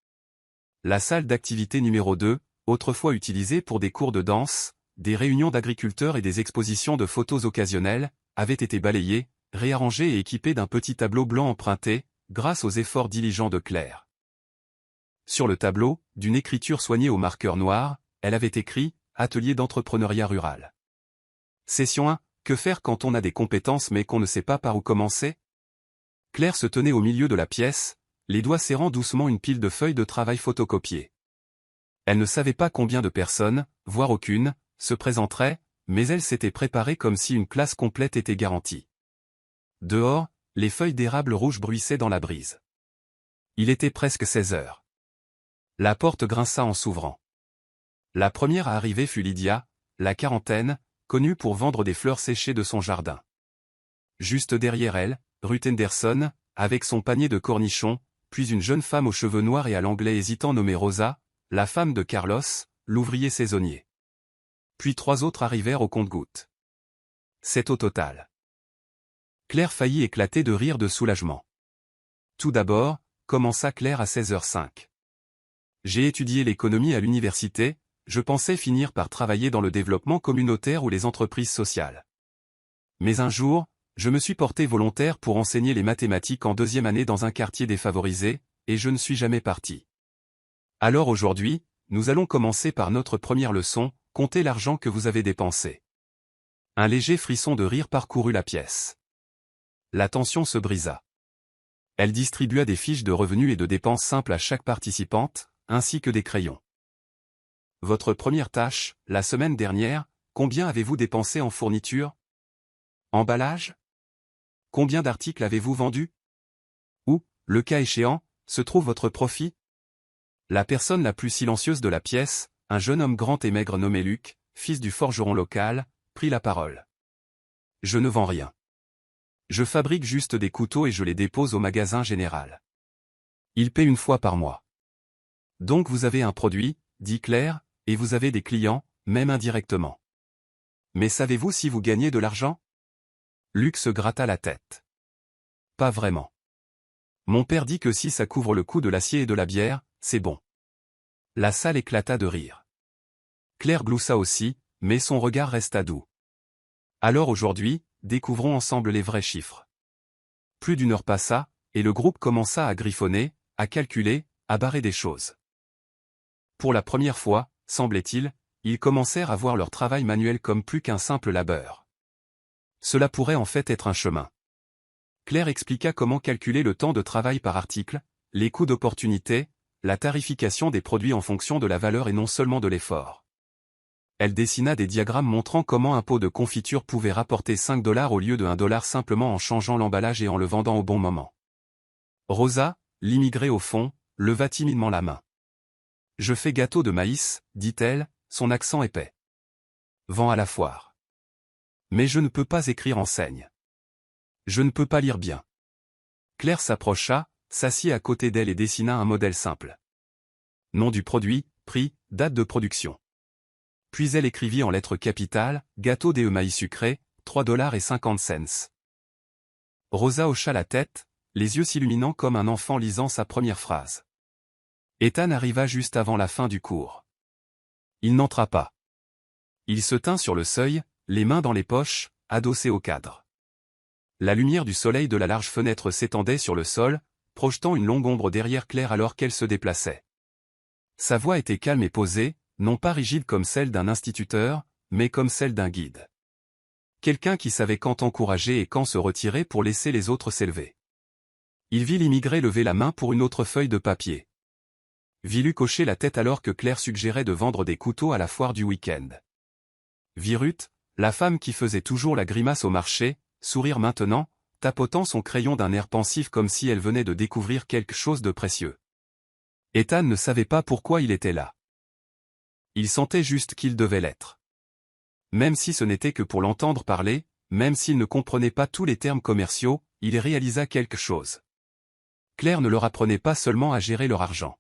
S1: La salle d'activité numéro 2, autrefois utilisée pour des cours de danse, des réunions d'agriculteurs et des expositions de photos occasionnelles, avait été balayé, réarrangé et équipé d'un petit tableau blanc emprunté, grâce aux efforts diligents de Claire. Sur le tableau, d'une écriture soignée au marqueur noir, elle avait écrit « Atelier d'entrepreneuriat rural ». Session 1. Que faire quand on a des compétences mais qu'on ne sait pas par où commencer? Claire se tenait au milieu de la pièce, les doigts serrant doucement une pile de feuilles de travail photocopiées. Elle ne savait pas combien de personnes, voire aucune, se présenteraient, mais elle s'était préparée comme si une classe complète était garantie. Dehors, les feuilles d'érable rouge bruissaient dans la brise. Il était presque 16 heures. La porte grinça en s'ouvrant. La première à arriver fut Lydia, la quarantaine, connue pour vendre des fleurs séchées de son jardin. Juste derrière elle, Ruth Henderson, avec son panier de cornichons, puis une jeune femme aux cheveux noirs et à l'anglais hésitant nommée Rosa, la femme de Carlos, l'ouvrier saisonnier. Puis 3 autres arrivèrent au compte-gouttes. 7 au total. Claire faillit éclater de rire de soulagement. Tout d'abord, commença Claire à 16h05. J'ai étudié l'économie à l'université, je pensais finir par travailler dans le développement communautaire ou les entreprises sociales. Mais un jour, je me suis porté volontaire pour enseigner les mathématiques en 2e année dans un quartier défavorisé, et je ne suis jamais parti. Alors aujourd'hui, nous allons commencer par notre première leçon, comptez l'argent que vous avez dépensé. Un léger frisson de rire parcourut la pièce. La tension se brisa. Elle distribua des fiches de revenus et de dépenses simples à chaque participante, ainsi que des crayons. Votre première tâche, la semaine dernière, combien avez-vous dépensé en fourniture? Emballage? Combien d'articles avez-vous vendus? Où, le cas échéant, se trouve votre profit? La personne la plus silencieuse de la pièce, un jeune homme grand et maigre nommé Luc, fils du forgeron local, prit la parole. Je ne vends rien. Je fabrique juste des couteaux et je les dépose au magasin général. Il paie 1 fois par mois. Donc vous avez un produit, dit Claire, et vous avez des clients, même indirectement. Mais savez-vous si vous gagnez de l'argent? Luc se gratta la tête. Pas vraiment. Mon père dit que si ça couvre le coût de l'acier et de la bière, c'est bon. La salle éclata de rire. Claire gloussa aussi, mais son regard resta doux. Alors aujourd'hui, découvrons ensemble les vrais chiffres. Plus d'1 heure passa, et le groupe commença à griffonner, à calculer, à barrer des choses. Pour la première fois, semblait-il, ils commencèrent à voir leur travail manuel comme plus qu'un simple labeur. Cela pourrait en fait être un chemin. Claire expliqua comment calculer le temps de travail par article, les coûts d'opportunité, la tarification des produits en fonction de la valeur et non seulement de l'effort. Elle dessina des diagrammes montrant comment un pot de confiture pouvait rapporter 5 $ au lieu de 1 $ simplement en changeant l'emballage et en le vendant au bon moment. Rosa, l'immigrée au fond, leva timidement la main. Je fais gâteau de maïs, dit-elle, son accent épais. Vend à la foire. Mais je ne peux pas écrire enseigne. Je ne peux pas lire bien. Claire s'approcha, s'assit à côté d'elle et dessina un modèle simple. Nom du produit, prix, date de production. Puis elle écrivit en lettres capitales, gâteau des maïs sucré, 3,50 $. Rosa hocha la tête, les yeux s'illuminant comme un enfant lisant sa première phrase. Ethan arriva juste avant la fin du cours. Il n'entra pas. Il se tint sur le seuil, les mains dans les poches, adossé au cadre. La lumière du soleil de la large fenêtre s'étendait sur le sol, projetant une longue ombre derrière Claire alors qu'elle se déplaçait. Sa voix était calme et posée, non pas rigide comme celle d'un instituteur, mais comme celle d'un guide. Quelqu'un qui savait quand encourager et quand se retirer pour laisser les autres s'élever. Il vit l'immigré lever la main pour une autre feuille de papier. Vit Luc hocher la tête alors que Claire suggérait de vendre des couteaux à la foire du week-end. Vit Ruth, la femme qui faisait toujours la grimace au marché, sourire maintenant, tapotant son crayon d'un air pensif comme si elle venait de découvrir quelque chose de précieux. Ethan ne savait pas pourquoi il était là. Il sentait juste qu'il devait l'être. Même si ce n'était que pour l'entendre parler, même s'il ne comprenait pas tous les termes commerciaux, il réalisa quelque chose. Claire ne leur apprenait pas seulement à gérer leur argent.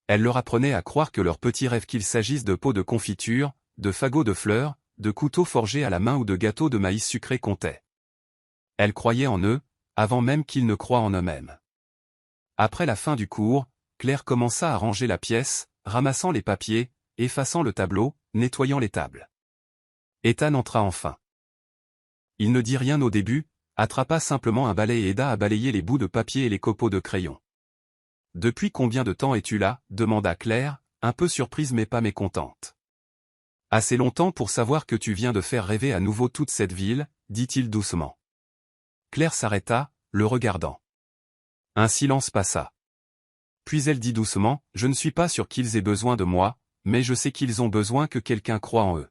S1: Elle leur apprenait à croire que leur petit rêve qu'il s'agisse de pots de confiture, de fagots de fleurs, de couteaux forgés à la main ou de gâteaux de maïs sucré comptait. Elle croyait en eux, avant même qu'ils ne croient en eux-mêmes. Après la fin du cours, Claire commença à ranger la pièce, ramassant les papiers, effaçant le tableau, nettoyant les tables. Ethan entra enfin. Il ne dit rien au début, attrapa simplement un balai et aida à balayer les bouts de papier et les copeaux de crayon. « Depuis combien de temps es-tu là » demanda Claire, un peu surprise mais pas mécontente. « Assez longtemps pour savoir que tu viens de faire rêver à nouveau toute cette ville, » dit-il doucement. Claire s'arrêta, le regardant. Un silence passa. Puis elle dit doucement, « Je ne suis pas sûr qu'ils aient besoin de moi, mais je sais qu'ils ont besoin que quelqu'un croie en eux. »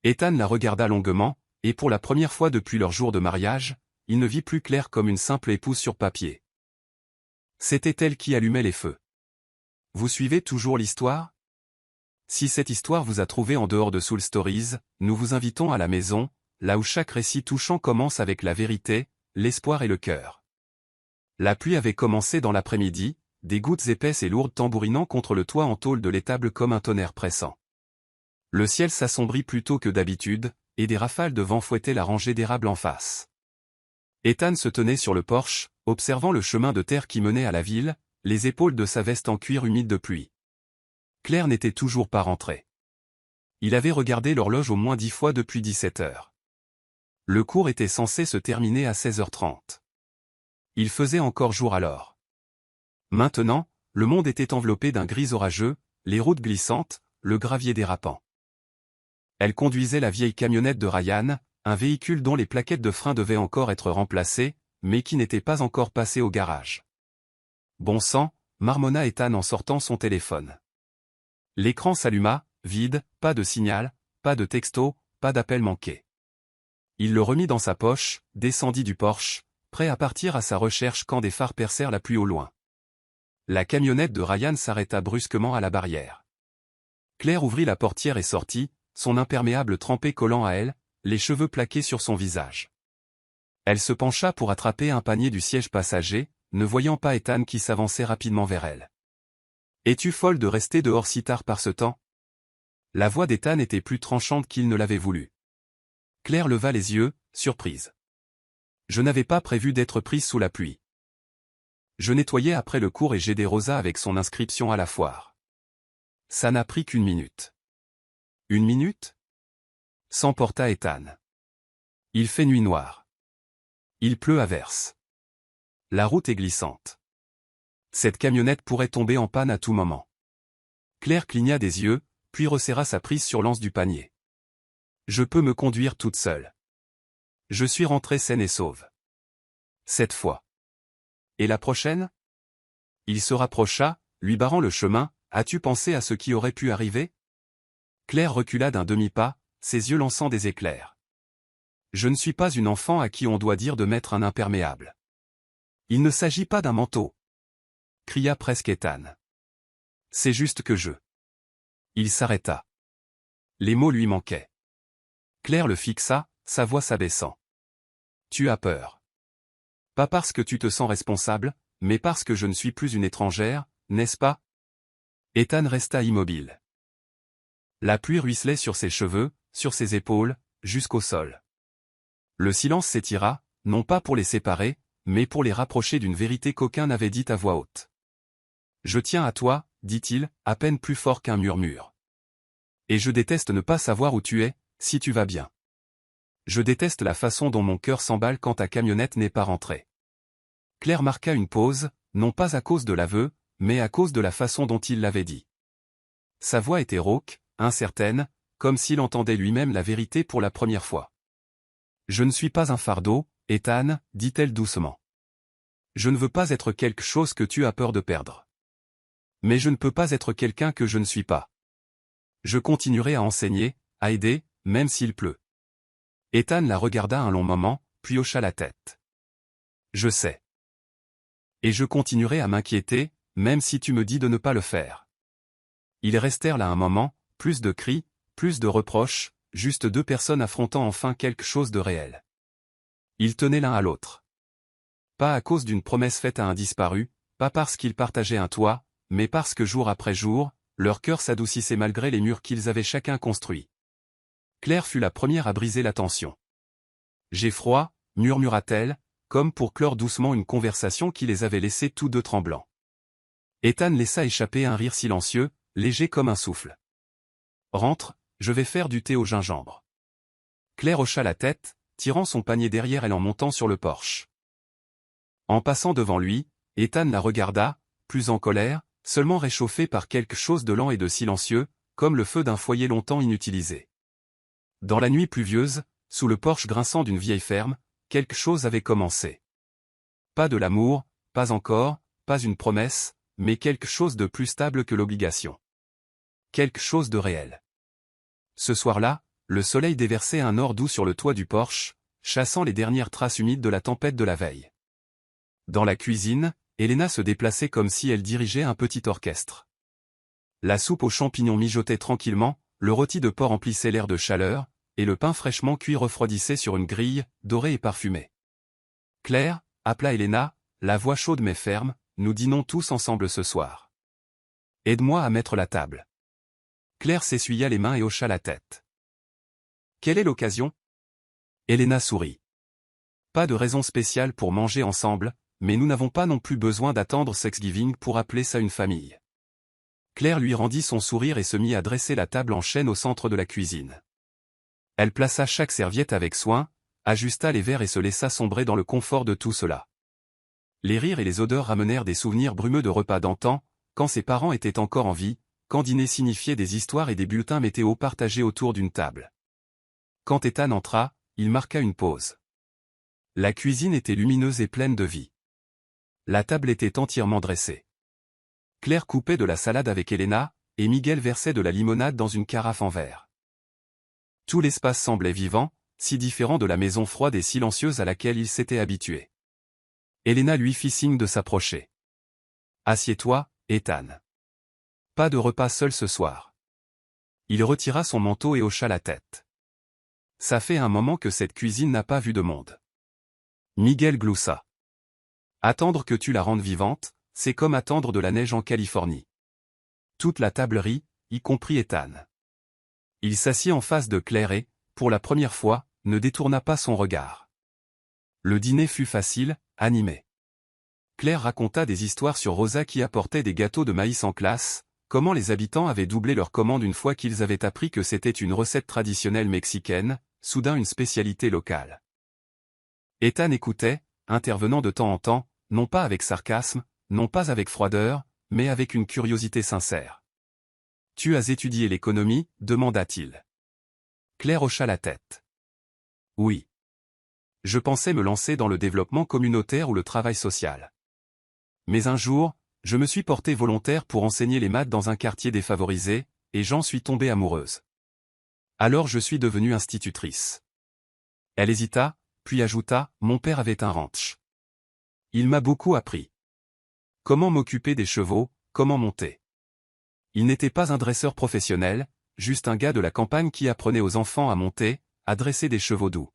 S1: Ethan la regarda longuement, et pour la première fois depuis leur jour de mariage, il ne vit plus Claire comme une simple épouse sur papier. C'était elle qui allumait les feux. Vous suivez toujours l'histoire? Si cette histoire vous a trouvé en dehors de Soul Stories, nous vous invitons à la maison, là où chaque récit touchant commence avec la vérité, l'espoir et le cœur. La pluie avait commencé dans l'après-midi, des gouttes épaisses et lourdes tambourinant contre le toit en tôle de l'étable comme un tonnerre pressant. Le ciel s'assombrit plus tôt que d'habitude, et des rafales de vent fouettaient la rangée d'érables en face. Ethan se tenait sur le porche, observant le chemin de terre qui menait à la ville, les épaules de sa veste en cuir humide de pluie. Claire n'était toujours pas rentrée. Il avait regardé l'horloge au moins 10 fois depuis 17 heures. Le cours était censé se terminer à 16h30. Il faisait encore jour alors. Maintenant, le monde était enveloppé d'un gris orageux, les routes glissantes, le gravier dérapant. Elle conduisait la vieille camionnette de Ryan, un véhicule dont les plaquettes de frein devaient encore être remplacées, mais qui n'était pas encore passé au garage. Bon sang, marmonna Ethan en sortant son téléphone. L'écran s'alluma, vide, pas de signal, pas de texto, pas d'appel manqué. Il le remit dans sa poche, descendit du Porsche, prêt à partir à sa recherche quand des phares percèrent la pluie au loin. La camionnette de Ryan s'arrêta brusquement à la barrière. Claire ouvrit la portière et sortit, son imperméable trempé collant à elle, les cheveux plaqués sur son visage. Elle se pencha pour attraper un panier du siège passager, ne voyant pas Ethan qui s'avançait rapidement vers elle. « Es-tu folle de rester dehors si tard par ce temps ?» La voix d'Ethan était plus tranchante qu'il ne l'avait voulu. Claire leva les yeux, surprise. « Je n'avais pas prévu d'être prise sous la pluie. Je nettoyais après le cours et j'ai des rosas avec son inscription à la foire. Ça n'a pris qu'1 minute. » « 1 minute ?» s'emporta Ethan. « Il fait nuit noire. Il pleut à verse. La route est glissante. Cette camionnette pourrait tomber en panne à tout moment. » Claire cligna des yeux, puis resserra sa prise sur l'anse du panier. « Je peux me conduire toute seule. Je suis rentrée saine et sauve. Cette fois. Et la prochaine ?» Il se rapprocha, lui barrant le chemin. « As-tu pensé à ce qui aurait pu arriver ?» Claire recula d'un demi-pas, ses yeux lançant des éclairs. « Je ne suis pas une enfant à qui on doit dire de mettre un imperméable. Il ne s'agit pas d'un manteau. » cria presque Ethan. « C'est juste que je... » Il s'arrêta. Les mots lui manquaient. Claire le fixa, sa voix s'abaissant. « Tu as peur. Pas parce que tu te sens responsable, mais parce que je ne suis plus une étrangère, n'est-ce pas ?» Ethan resta immobile. La pluie ruisselait sur ses cheveux, sur ses épaules, jusqu'au sol. Le silence s'étira, non pas pour les séparer, mais pour les rapprocher d'une vérité qu'aucun n'avait dite à voix haute. « Je tiens à toi, » dit-il, à peine plus fort qu'un murmure. « Et je déteste ne pas savoir où tu es, si tu vas bien. Je déteste la façon dont mon cœur s'emballe quand ta camionnette n'est pas rentrée. » Claire marqua une pause, non pas à cause de l'aveu, mais à cause de la façon dont il l'avait dit. Sa voix était rauque, incertaine, comme s'il entendait lui-même la vérité pour la première fois. « Je ne suis pas un fardeau, Ethan, » dit-elle doucement. « Je ne veux pas être quelque chose que tu as peur de perdre. Mais je ne peux pas être quelqu'un que je ne suis pas. Je continuerai à enseigner, à aider, même s'il pleut. » Ethan la regarda un long moment, puis hocha la tête. « Je sais. Et je continuerai à m'inquiéter, même si tu me dis de ne pas le faire. » Ils restèrent là un moment, plus de cris, plus de reproches, juste deux personnes affrontant enfin quelque chose de réel. Ils tenaient l'un à l'autre. Pas à cause d'une promesse faite à un disparu, pas parce qu'ils partageaient un toit, mais parce que jour après jour, leur cœur s'adoucissait malgré les murs qu'ils avaient chacun construits. Claire fut la première à briser la tension. « J'ai froid », murmura-t-elle, comme pour clore doucement une conversation qui les avait laissés tous deux tremblants. Ethan laissa échapper un rire silencieux, léger comme un souffle. « Rentre, je vais faire du thé au gingembre. » Claire hocha la tête, tirant son panier derrière elle en montant sur le porche. En passant devant lui, Ethan la regarda, plus en colère, seulement réchauffée par quelque chose de lent et de silencieux, comme le feu d'un foyer longtemps inutilisé. Dans la nuit pluvieuse, sous le porche grinçant d'une vieille ferme, quelque chose avait commencé. Pas de l'amour, pas encore, pas une promesse, mais quelque chose de plus stable que l'obligation. Quelque chose de réel. Ce soir-là, le soleil déversait un or doux sur le toit du porche, chassant les dernières traces humides de la tempête de la veille. Dans la cuisine, Elena se déplaçait comme si elle dirigeait un petit orchestre. La soupe aux champignons mijotait tranquillement, le rôti de porc emplissait l'air de chaleur, et le pain fraîchement cuit refroidissait sur une grille, dorée et parfumée. « Claire » appela Elena, la voix chaude mais ferme, « nous dînons tous ensemble ce soir. Aide-moi à mettre la table. » Claire s'essuya les mains et hocha la tête. « Quelle est l'occasion » Elena sourit. « Pas de raison spéciale pour manger ensemble, mais nous n'avons pas non plus besoin d'attendre Thanksgiving pour appeler ça une famille. » Claire lui rendit son sourire et se mit à dresser la table en chêne au centre de la cuisine. Elle plaça chaque serviette avec soin, ajusta les verres et se laissa sombrer dans le confort de tout cela. Les rires et les odeurs ramenèrent des souvenirs brumeux de repas d'antan, quand ses parents étaient encore en vie, quand dîner signifiait des histoires et des bulletins météo partagés autour d'une table. Quand Ethan entra, il marqua une pause. La cuisine était lumineuse et pleine de vie. La table était entièrement dressée. Claire coupait de la salade avec Elena, et Miguel versait de la limonade dans une carafe en verre. Tout l'espace semblait vivant, si différent de la maison froide et silencieuse à laquelle il s'était habitué. Elena lui fit signe de s'approcher. « Assieds-toi, Ethan. Pas de repas seul ce soir. » Il retira son manteau et hocha la tête. « Ça fait un moment que cette cuisine n'a pas vu de monde. » Miguel gloussa. « Attendre que tu la rendes vivante, c'est comme attendre de la neige en Californie. » Toute la table rit, y compris Ethan. Il s'assit en face de Claire et, pour la première fois, ne détourna pas son regard. Le dîner fut facile, animé. Claire raconta des histoires sur Rosa qui apportait des gâteaux de maïs en classe, comment les habitants avaient doublé leur commande une fois qu'ils avaient appris que c'était une recette traditionnelle mexicaine, soudain une spécialité locale. Ethan écoutait, intervenant de temps en temps, non pas avec sarcasme, non pas avec froideur, mais avec une curiosité sincère. « Tu as étudié l'économie » demanda-t-il. Claire hocha la tête. « Oui. Je pensais me lancer dans le développement communautaire ou le travail social. Mais un jour, je me suis portée volontaire pour enseigner les maths dans un quartier défavorisé, et j'en suis tombée amoureuse. Alors je suis devenue institutrice. » Elle hésita, puis ajouta, « Mon père avait un ranch. Il m'a beaucoup appris. Comment m'occuper des chevaux, comment monter. Il n'était pas un dresseur professionnel, juste un gars de la campagne qui apprenait aux enfants à monter, à dresser des chevaux doux.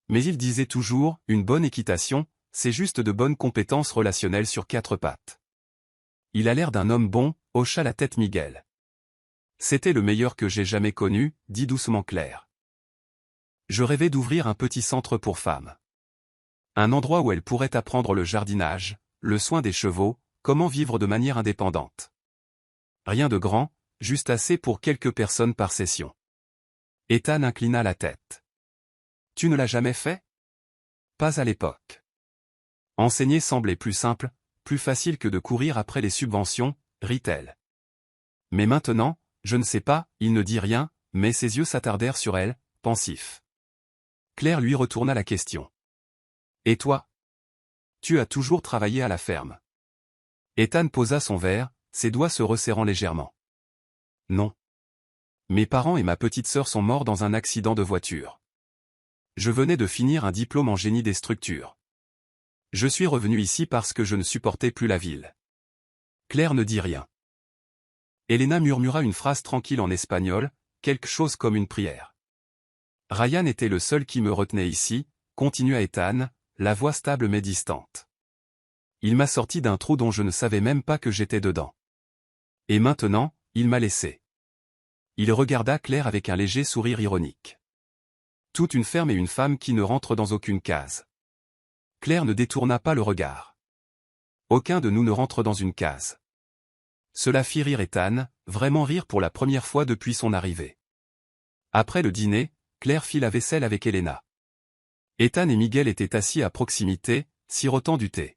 S1: Mais il disait toujours, une bonne équitation, c'est juste de bonnes compétences relationnelles sur 4 pattes. Il a l'air d'un homme bon, hocha la tête Miguel. C'était le meilleur que j'ai jamais connu, dit doucement Claire. Je rêvais d'ouvrir un petit centre pour femmes. Un endroit où elles pourraient apprendre le jardinage, le soin des chevaux, comment vivre de manière indépendante. Rien de grand, juste assez pour quelques personnes par session. Ethan inclina la tête. Tu ne l'as jamais fait? Pas à l'époque. Enseigner semblait plus simple, plus facile que de courir après les subventions, rit-elle. Mais maintenant, je ne sais pas, il ne dit rien, mais ses yeux s'attardèrent sur elle, pensifs. Claire lui retourna la question. Et toi? Tu as toujours travaillé à la ferme. Ethan posa son verre, ses doigts se resserrant légèrement. Non. Mes parents et ma petite sœur sont morts dans un accident de voiture. Je venais de finir un diplôme en génie des structures. Je suis revenu ici parce que je ne supportais plus la ville. Claire ne dit rien. Elena murmura une phrase tranquille en espagnol, quelque chose comme une prière. Ryan était le seul qui me retenait ici, continua Ethan, la voix stable mais distante. Il m'a sorti d'un trou dont je ne savais même pas que j'étais dedans. Et maintenant, il m'a laissé. Il regarda Claire avec un léger sourire ironique. Toute une ferme et une femme qui ne rentrent dans aucune case. Claire ne détourna pas le regard. Aucun de nous ne rentre dans une case. Cela fit rire Ethan, vraiment rire pour la première fois depuis son arrivée. Après le dîner, Claire fit la vaisselle avec Elena. Ethan et Miguel étaient assis à proximité, sirotant du thé.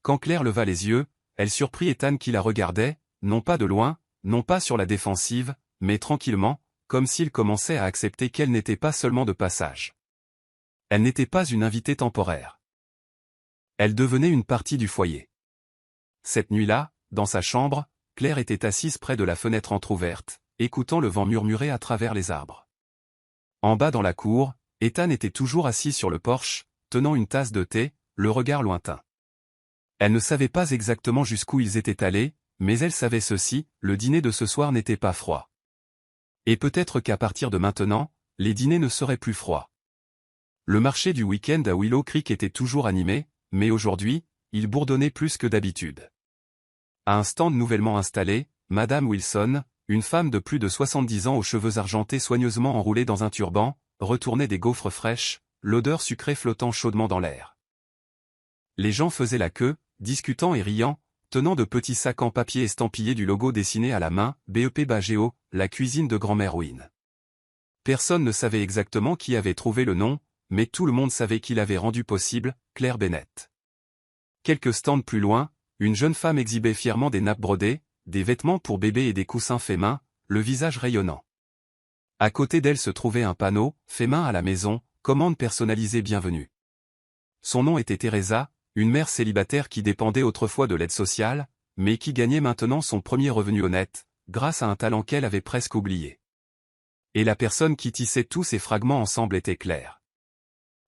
S1: Quand Claire leva les yeux, elle surprit Ethan qui la regardait, non pas de loin, non pas sur la défensive, mais tranquillement, comme s'il commençait à accepter qu'elle n'était pas seulement de passage. Elle n'était pas une invitée temporaire. Elle devenait une partie du foyer. Cette nuit-là, dans sa chambre, Claire était assise près de la fenêtre entr'ouverte, écoutant le vent murmurer à travers les arbres. En bas dans la cour, Ethan était toujours assis sur le porche, tenant une tasse de thé, le regard lointain. Elle ne savait pas exactement jusqu'où ils étaient allés, mais elle savait ceci, le dîner de ce soir n'était pas froid. Et peut-être qu'à partir de maintenant, les dîners ne seraient plus froids. Le marché du week-end à Willow Creek était toujours animé, mais aujourd'hui, il bourdonnait plus que d'habitude. À un stand nouvellement installé, Madame Wilson, une femme de plus de 70 ans aux cheveux argentés soigneusement enroulés dans un turban, retournait des gaufres fraîches, l'odeur sucrée flottant chaudement dans l'air. Les gens faisaient la queue, discutant et riant, tenant de petits sacs en papier estampillés du logo dessiné à la main, BEP Bagéo, la cuisine de grand-mère Wynne. Personne ne savait exactement qui avait trouvé le nom, mais tout le monde savait qu'il avait rendu possible, Claire Bennett. Quelques stands plus loin, une jeune femme exhibait fièrement des nappes brodées, des vêtements pour bébé et des coussins faits main, le visage rayonnant. À côté d'elle se trouvait un panneau, fait main à la maison, commande personnalisée bienvenue. Son nom était Teresa, une mère célibataire qui dépendait autrefois de l'aide sociale, mais qui gagnait maintenant son premier revenu honnête, grâce à un talent qu'elle avait presque oublié. Et la personne qui tissait tous ces fragments ensemble était Claire.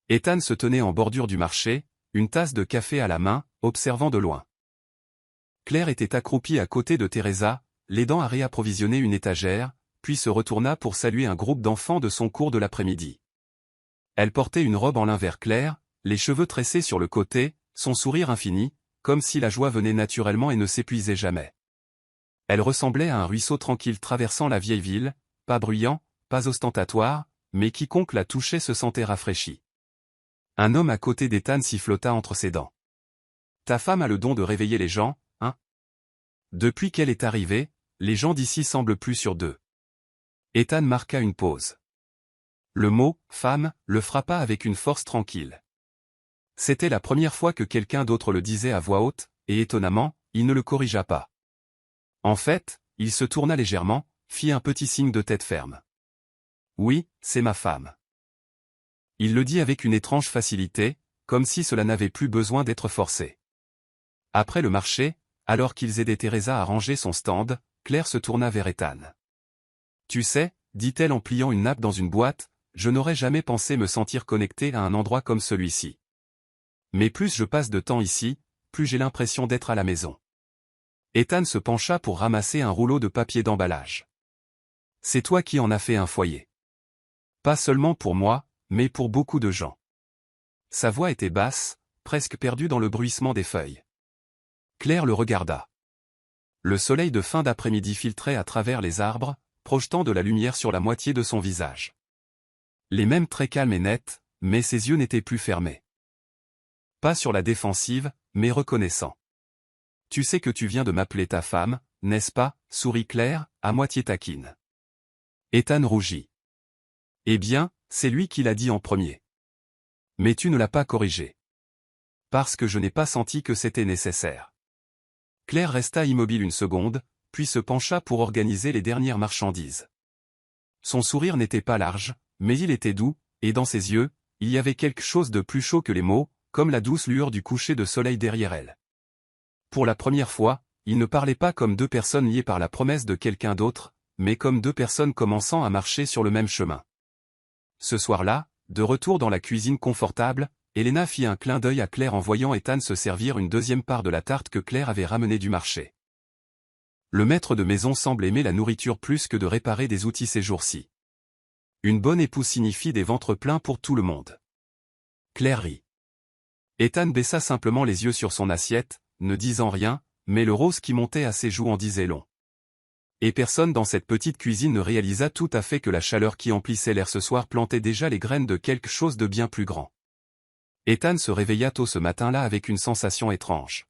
S1: Ethan se tenait en bordure du marché, une tasse de café à la main, observant de loin. Claire était accroupie à côté de Teresa, l'aidant à réapprovisionner une étagère, puis se retourna pour saluer un groupe d'enfants de son cours de l'après-midi. Elle portait une robe en lin vert clair, les cheveux tressés sur le côté, son sourire infini, comme si la joie venait naturellement et ne s'épuisait jamais. Elle ressemblait à un ruisseau tranquille traversant la vieille ville, pas bruyant, pas ostentatoire, mais quiconque la touchait se sentait rafraîchi. Un homme à côté d'Ethan sifflota entre ses dents. « Ta femme a le don de réveiller les gens, hein ? Depuis qu'elle est arrivée, les gens d'ici semblent plus sûrs d'eux. » Ethan marqua une pause. Le mot « femme » le frappa avec une force tranquille. C'était la première fois que quelqu'un d'autre le disait à voix haute, et étonnamment, il ne le corrigea pas. En fait, il se tourna légèrement, fit un petit signe de tête ferme. « Oui, c'est ma femme. » Il le dit avec une étrange facilité, comme si cela n'avait plus besoin d'être forcé. Après le marché, alors qu'ils aidaient Teresa à ranger son stand, Claire se tourna vers Ethan. « Tu sais, dit-elle en pliant une nappe dans une boîte, je n'aurais jamais pensé me sentir connectée à un endroit comme celui-ci. Mais plus je passe de temps ici, plus j'ai l'impression d'être à la maison. » Ethan se pencha pour ramasser un rouleau de papier d'emballage. « C'est toi qui en as fait un foyer. Pas seulement pour moi, mais pour beaucoup de gens. » Sa voix était basse, presque perdue dans le bruissement des feuilles. Claire le regarda. Le soleil de fin d'après-midi filtrait à travers les arbres, projetant de la lumière sur la moitié de son visage. Les mêmes traits calmes et nets, mais ses yeux n'étaient plus fermés. Pas sur la défensive, mais reconnaissant. « Tu sais que tu viens de m'appeler ta femme, n'est-ce pas ?» sourit Claire, à moitié taquine. Ethan rougit. « Eh bien, c'est lui qui l'a dit en premier. Mais tu ne l'as pas corrigé. Parce que je n'ai pas senti que c'était nécessaire. » Claire resta immobile une seconde, puis se pencha pour organiser les dernières marchandises. Son sourire n'était pas large, mais il était doux, et dans ses yeux, il y avait quelque chose de plus chaud que les mots, comme la douce lueur du coucher de soleil derrière elle. Pour la première fois, il ne parlait pas comme deux personnes liées par la promesse de quelqu'un d'autre, mais comme deux personnes commençant à marcher sur le même chemin. Ce soir-là, de retour dans la cuisine confortable, Elena fit un clin d'œil à Claire en voyant Ethan se servir une deuxième part de la tarte que Claire avait ramenée du marché. Le maître de maison semble aimer la nourriture plus que de réparer des outils ces jours-ci. Une bonne épouse signifie des ventres pleins pour tout le monde. Claire rit. Ethan baissa simplement les yeux sur son assiette, ne disant rien, mais le rose qui montait à ses joues en disait long. Et personne dans cette petite cuisine ne réalisa tout à fait que la chaleur qui emplissait l'air ce soir plantait déjà les graines de quelque chose de bien plus grand. Ethan se réveilla tôt ce matin-là avec une sensation étrange.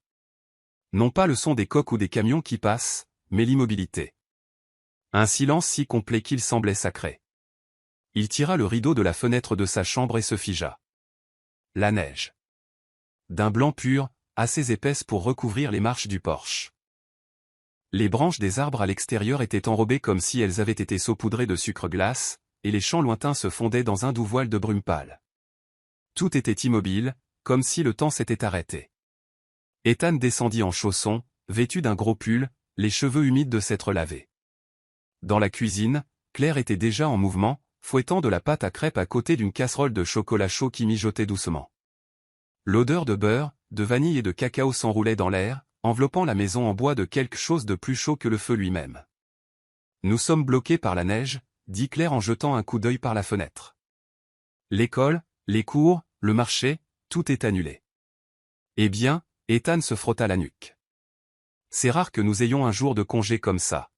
S1: Non pas le son des coqs ou des camions qui passent, mais l'immobilité. Un silence si complet qu'il semblait sacré. Il tira le rideau de la fenêtre de sa chambre et se figea. La neige. D'un blanc pur, assez épaisse pour recouvrir les marches du porche. Les branches des arbres à l'extérieur étaient enrobées comme si elles avaient été saupoudrées de sucre glace, et les champs lointains se fondaient dans un doux voile de brume pâle. Tout était immobile, comme si le temps s'était arrêté. Ethan descendit en chaussons, vêtu d'un gros pull, les cheveux humides de s'être lavés. Dans la cuisine, Claire était déjà en mouvement, fouettant de la pâte à crêpes à côté d'une casserole de chocolat chaud qui mijotait doucement. L'odeur de beurre, de vanille et de cacao s'enroulait dans l'air, enveloppant la maison en bois de quelque chose de plus chaud que le feu lui-même. « Nous sommes bloqués par la neige », dit Claire en jetant un coup d'œil par la fenêtre. L'école, les cours, le marché, tout est annulé. Eh bien, Ethan se frotta la nuque. C'est rare que nous ayons un jour de congé comme ça.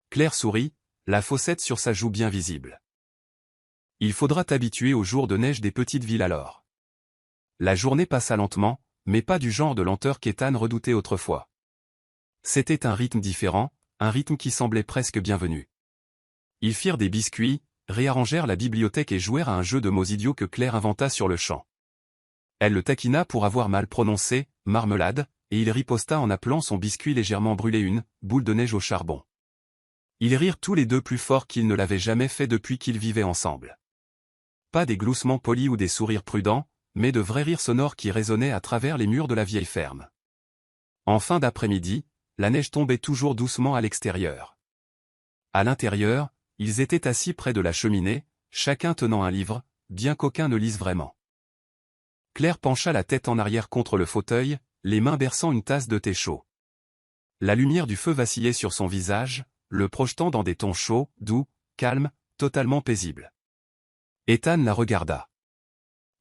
S1: Claire sourit, la fossette sur sa joue bien visible. Il faudra t'habituer aux jours de neige des petites villes alors. La journée passa lentement, mais pas du genre de lenteur qu'Ethan redoutait autrefois. C'était un rythme différent, un rythme qui semblait presque bienvenu. Ils firent des biscuits, réarrangèrent la bibliothèque et jouèrent à un jeu de mots idiots que Claire inventa sur le champ. Elle le taquina pour avoir mal prononcé, marmelade, et il riposta en appelant son biscuit légèrement brûlé une boule de neige au charbon. Ils rirent tous les deux plus fort qu'ils ne l'avaient jamais fait depuis qu'ils vivaient ensemble. Pas des gloussements polis ou des sourires prudents, mais de vrais rires sonores qui résonnaient à travers les murs de la vieille ferme. En fin d'après-midi, la neige tombait toujours doucement à l'extérieur. À l'intérieur, ils étaient assis près de la cheminée, chacun tenant un livre, bien qu'aucun ne lise vraiment. Claire pencha la tête en arrière contre le fauteuil, les mains berçant une tasse de thé chaud. La lumière du feu vacillait sur son visage, le projetant dans des tons chauds, doux, calmes, totalement paisibles. Ethan la regarda.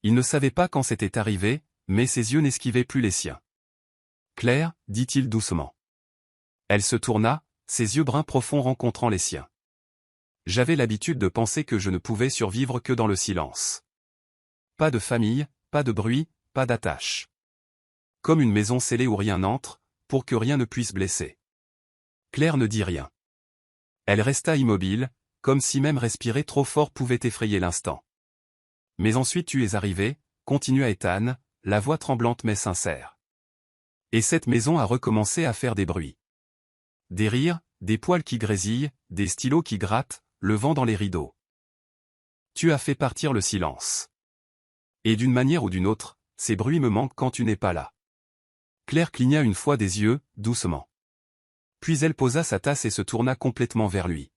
S1: Il ne savait pas quand c'était arrivé, mais ses yeux n'esquivaient plus les siens. « Claire, dit-il doucement. » Elle se tourna, ses yeux bruns profonds rencontrant les siens. J'avais l'habitude de penser que je ne pouvais survivre que dans le silence. Pas de famille, pas de bruit, pas d'attache. Comme une maison scellée où rien n'entre, pour que rien ne puisse blesser. Claire ne dit rien. Elle resta immobile, comme si même respirer trop fort pouvait effrayer l'instant. Mais ensuite tu es arrivé, continua Ethan, la voix tremblante mais sincère. Et cette maison a recommencé à faire des bruits. Des rires, des poils qui grésillent, des stylos qui grattent, le vent dans les rideaux. Tu as fait partir le silence. Et d'une manière ou d'une autre, ces bruits me manquent quand tu n'es pas là. Claire cligna une fois des yeux, doucement. Puis elle posa sa tasse et se tourna complètement vers lui.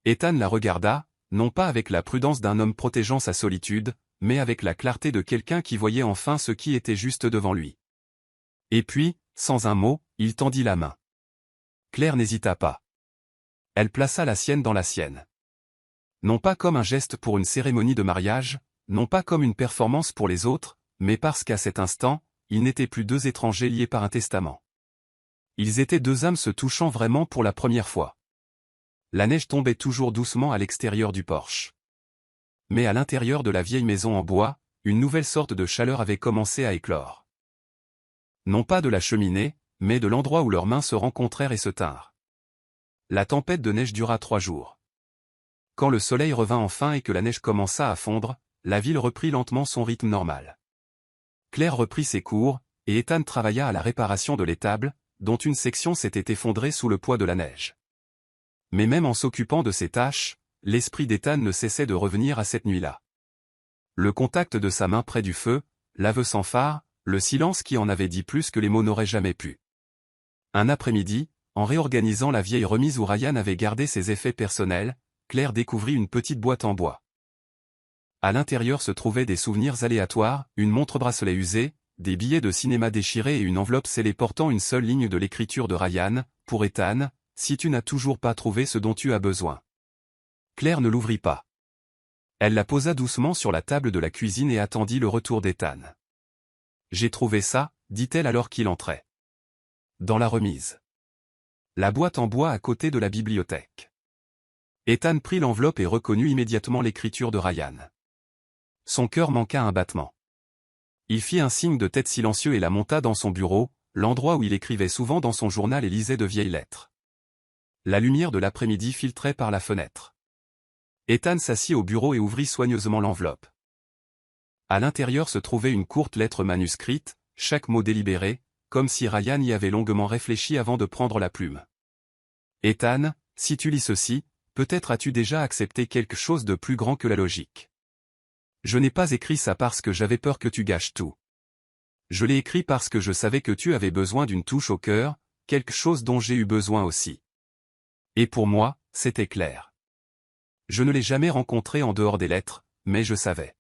S1: Ethan la regarda, non pas avec la prudence d'un homme protégeant sa solitude, mais avec la clarté de quelqu'un qui voyait enfin ce qui était juste devant lui. Et puis, sans un mot, il tendit la main. Claire n'hésita pas. Elle plaça la sienne dans la sienne. Non pas comme un geste pour une cérémonie de mariage, non pas comme une performance pour les autres, mais parce qu'à cet instant, ils n'étaient plus deux étrangers liés par un testament. Ils étaient deux âmes se touchant vraiment pour la première fois. La neige tombait toujours doucement à l'extérieur du porche. Mais à l'intérieur de la vieille maison en bois, une nouvelle sorte de chaleur avait commencé à éclore. Non pas de la cheminée, mais de l'endroit où leurs mains se rencontrèrent et se tinrent. La tempête de neige dura 3 jours. Quand le soleil revint enfin et que la neige commença à fondre, la ville reprit lentement son rythme normal. Claire reprit ses cours, et Ethan travailla à la réparation de l'étable, dont une section s'était effondrée sous le poids de la neige. Mais même en s'occupant de ces tâches, l'esprit d'Ethan ne cessait de revenir à cette nuit-là. Le contact de sa main près du feu, l'aveu sans phare, le silence qui en avait dit plus que les mots n'auraient jamais pu. Un après-midi, en réorganisant la vieille remise où Ryan avait gardé ses effets personnels, Claire découvrit une petite boîte en bois. À l'intérieur se trouvaient des souvenirs aléatoires, une montre-bracelet usée, des billets de cinéma déchirés et une enveloppe scellée portant une seule ligne de l'écriture de Ryan, pour Ethan, si tu n'as toujours pas trouvé ce dont tu as besoin. Claire ne l'ouvrit pas. Elle la posa doucement sur la table de la cuisine et attendit le retour d'Ethan. J'ai trouvé ça, dit-elle alors qu'il entrait. Dans la remise. La boîte en bois à côté de la bibliothèque. Ethan prit l'enveloppe et reconnut immédiatement l'écriture de Ryan. Son cœur manqua un battement. Il fit un signe de tête silencieux et la monta dans son bureau, l'endroit où il écrivait souvent dans son journal et lisait de vieilles lettres. La lumière de l'après-midi filtrait par la fenêtre. Ethan s'assit au bureau et ouvrit soigneusement l'enveloppe. À l'intérieur se trouvait une courte lettre manuscrite, chaque mot délibéré, comme si Ryan y avait longuement réfléchi avant de prendre la plume. Ethan, si tu lis ceci, peut-être as-tu déjà accepté quelque chose de plus grand que la logique. Je n'ai pas écrit ça parce que j'avais peur que tu gâches tout. Je l'ai écrit parce que je savais que tu avais besoin d'une touche au cœur, quelque chose dont j'ai eu besoin aussi. Et pour moi, c'était clair. Je ne l'ai jamais rencontrée en dehors des lettres, mais je savais.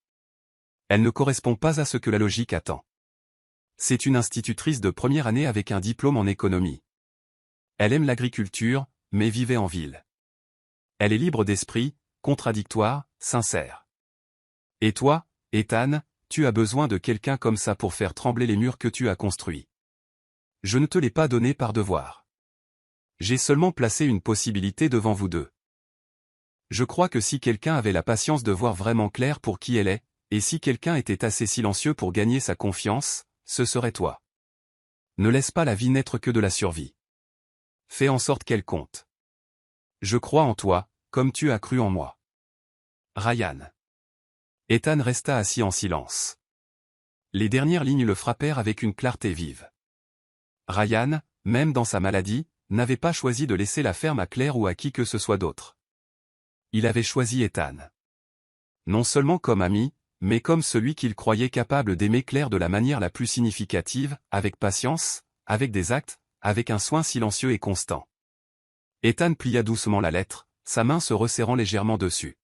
S1: Elle ne correspond pas à ce que la logique attend. C'est une institutrice de première année avec un diplôme en économie. Elle aime l'agriculture, mais vivait en ville. Elle est libre d'esprit, contradictoire, sincère. Et toi, Ethan, tu as besoin de quelqu'un comme ça pour faire trembler les murs que tu as construits. Je ne te l'ai pas donné par devoir. J'ai seulement placé une possibilité devant vous deux. Je crois que si quelqu'un avait la patience de voir vraiment clair pour qui elle est, et si quelqu'un était assez silencieux pour gagner sa confiance, ce serait toi. Ne laisse pas la vie n'être que de la survie. Fais en sorte qu'elle compte. Je crois en toi, comme tu as cru en moi. Ryan. Ethan resta assis en silence. Les dernières lignes le frappèrent avec une clarté vive. Ryan, même dans sa maladie, n'avait pas choisi de laisser la ferme à Claire ou à qui que ce soit d'autre. Il avait choisi Ethan. Non seulement comme ami, mais comme celui qu'il croyait capable d'aimer Claire de la manière la plus significative, avec patience, avec des actes, avec un soin silencieux et constant. Ethan plia doucement la lettre, sa main se resserrant légèrement dessus.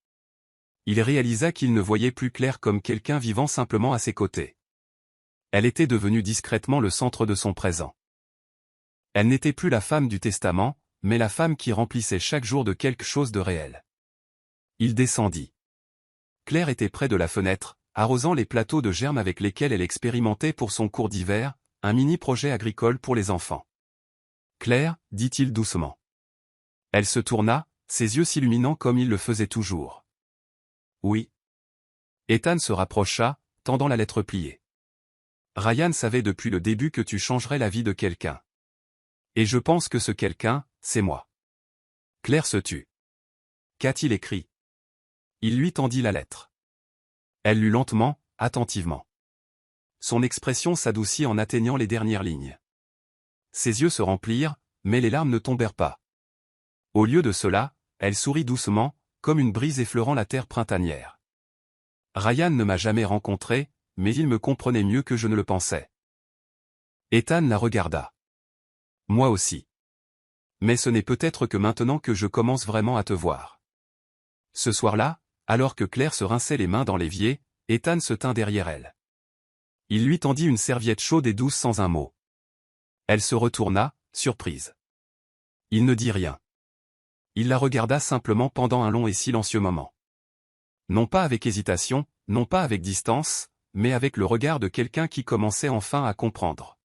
S1: Il réalisa qu'il ne voyait plus Claire comme quelqu'un vivant simplement à ses côtés. Elle était devenue discrètement le centre de son présent. Elle n'était plus la femme du testament, mais la femme qui remplissait chaque jour de quelque chose de réel. Il descendit. Claire était près de la fenêtre, arrosant les plateaux de germes avec lesquels elle expérimentait pour son cours d'hiver, un mini-projet agricole pour les enfants. « Claire, dit-il doucement. » Elle se tourna, ses yeux s'illuminant comme il le faisait toujours. « Oui. » Ethan se rapprocha, tendant la lettre pliée. « Ryan savait depuis le début que tu changerais la vie de quelqu'un. Et je pense que ce quelqu'un, c'est moi. » Claire se tut. Qu'a-t-il écrit? Il lui tendit la lettre. Elle lut lentement, attentivement. Son expression s'adoucit en atteignant les dernières lignes. Ses yeux se remplirent, mais les larmes ne tombèrent pas. Au lieu de cela, elle sourit doucement, comme une brise effleurant la terre printanière. Ryan ne m'a jamais rencontré, mais il me comprenait mieux que je ne le pensais. Ethan la regarda. Moi aussi. Mais ce n'est peut-être que maintenant que je commence vraiment à te voir. Ce soir-là, alors que Claire se rinçait les mains dans l'évier, Ethan se tint derrière elle. Il lui tendit une serviette chaude et douce sans un mot. Elle se retourna, surprise. Il ne dit rien. Il la regarda simplement pendant un long et silencieux moment. Non pas avec hésitation, non pas avec distance, mais avec le regard de quelqu'un qui commençait enfin à comprendre.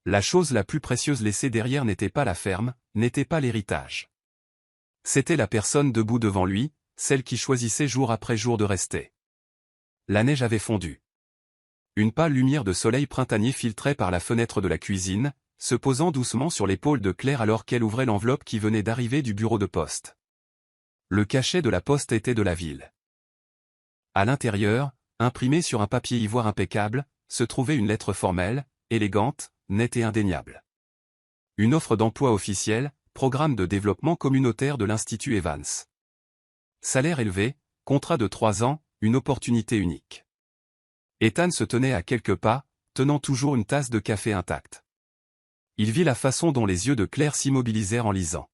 S1: La chose la plus précieuse laissée derrière n'était pas la ferme, n'était pas l'héritage. C'était la personne debout devant lui, celle qui choisissait jour après jour de rester. La neige avait fondu. Une pâle lumière de soleil printanier filtrait par la fenêtre de la cuisine, se posant doucement sur l'épaule de Claire alors qu'elle ouvrait l'enveloppe qui venait d'arriver du bureau de poste. Le cachet de la poste était de la ville. À l'intérieur, imprimée sur un papier ivoire impeccable, se trouvait une lettre formelle, élégante, nette et indéniable. Une offre d'emploi officielle, programme de développement communautaire de l'Institut Evans. Salaire élevé, contrat de 3 ans, une opportunité unique. Ethan se tenait à quelques pas, tenant toujours une tasse de café intacte. Il vit la façon dont les yeux de Claire s'immobilisèrent en lisant.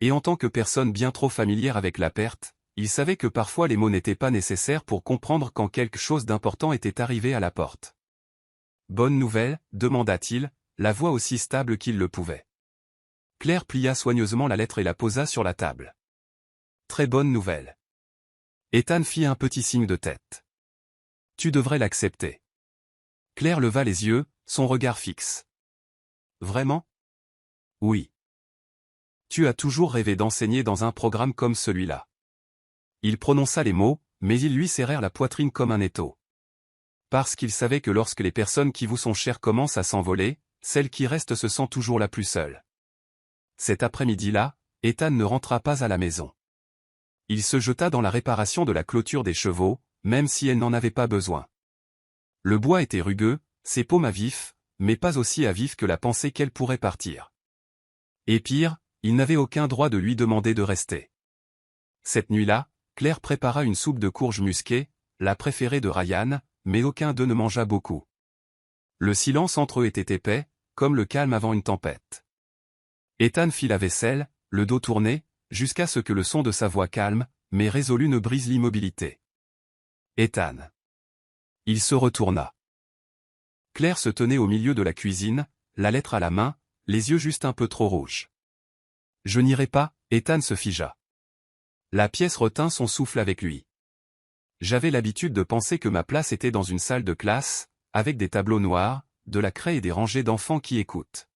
S1: Et en tant que personne bien trop familière avec la perte, il savait que parfois les mots n'étaient pas nécessaires pour comprendre quand quelque chose d'important était arrivé à la porte. « Bonne nouvelle » demanda-t-il, la voix aussi stable qu'il le pouvait. Claire plia soigneusement la lettre et la posa sur la table. « Très bonne nouvelle. » Ethan fit un petit signe de tête. « Tu devrais l'accepter. » Claire leva les yeux, son regard fixe. « Vraiment ? » ?»« Oui. Tu as toujours rêvé d'enseigner dans un programme comme celui-là. » Il prononça les mots, mais ils lui serrèrent la poitrine comme un étau. Parce qu'il savait que lorsque les personnes qui vous sont chères commencent à s'envoler, celle qui reste se sent toujours la plus seule. Cet après-midi-là, Ethan ne rentra pas à la maison. Il se jeta dans la réparation de la clôture des chevaux, même si elle n'en avait pas besoin. Le bois était rugueux, ses paumes à vif, mais pas aussi à vif que la pensée qu'elle pourrait partir. Et pire, il n'avait aucun droit de lui demander de rester. Cette nuit-là, Claire prépara une soupe de courges musquées, la préférée de Ryan, mais aucun d'eux ne mangea beaucoup. Le silence entre eux était épais, comme le calme avant une tempête. Ethan fit la vaisselle, le dos tourné, jusqu'à ce que le son de sa voix calme, mais résolue ne brise l'immobilité. Ethan. Il se retourna. Claire se tenait au milieu de la cuisine, la lettre à la main, les yeux juste un peu trop rouges. Je n'irai pas, Ethan se figea. La pièce retint son souffle avec lui. J'avais l'habitude de penser que ma place était dans une salle de classe, avec des tableaux noirs, de la craie et des rangées d'enfants qui écoutent.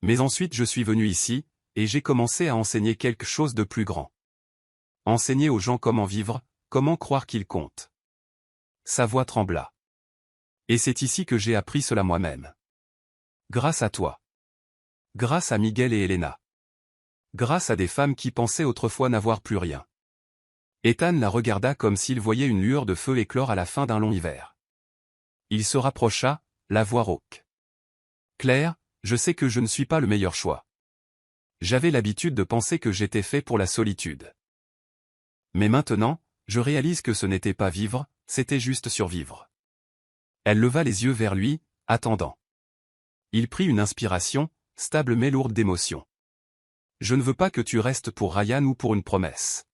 S1: Mais ensuite je suis venu ici, et j'ai commencé à enseigner quelque chose de plus grand. Enseigner aux gens comment vivre, comment croire qu'ils comptent. Sa voix trembla. Et c'est ici que j'ai appris cela moi-même. Grâce à toi. Grâce à Miguel et Elena. Grâce à des femmes qui pensaient autrefois n'avoir plus rien. Ethan la regarda comme s'il voyait une lueur de feu éclore à la fin d'un long hiver. Il se rapprocha, la voix rauque. Claire, je sais que je ne suis pas le meilleur choix. J'avais l'habitude de penser que j'étais fait pour la solitude. Mais maintenant, je réalise que ce n'était pas vivre, c'était juste survivre. Elle leva les yeux vers lui, attendant. Il prit une inspiration, stable mais lourde d'émotion. Je ne veux pas que tu restes pour Ryan ou pour une promesse.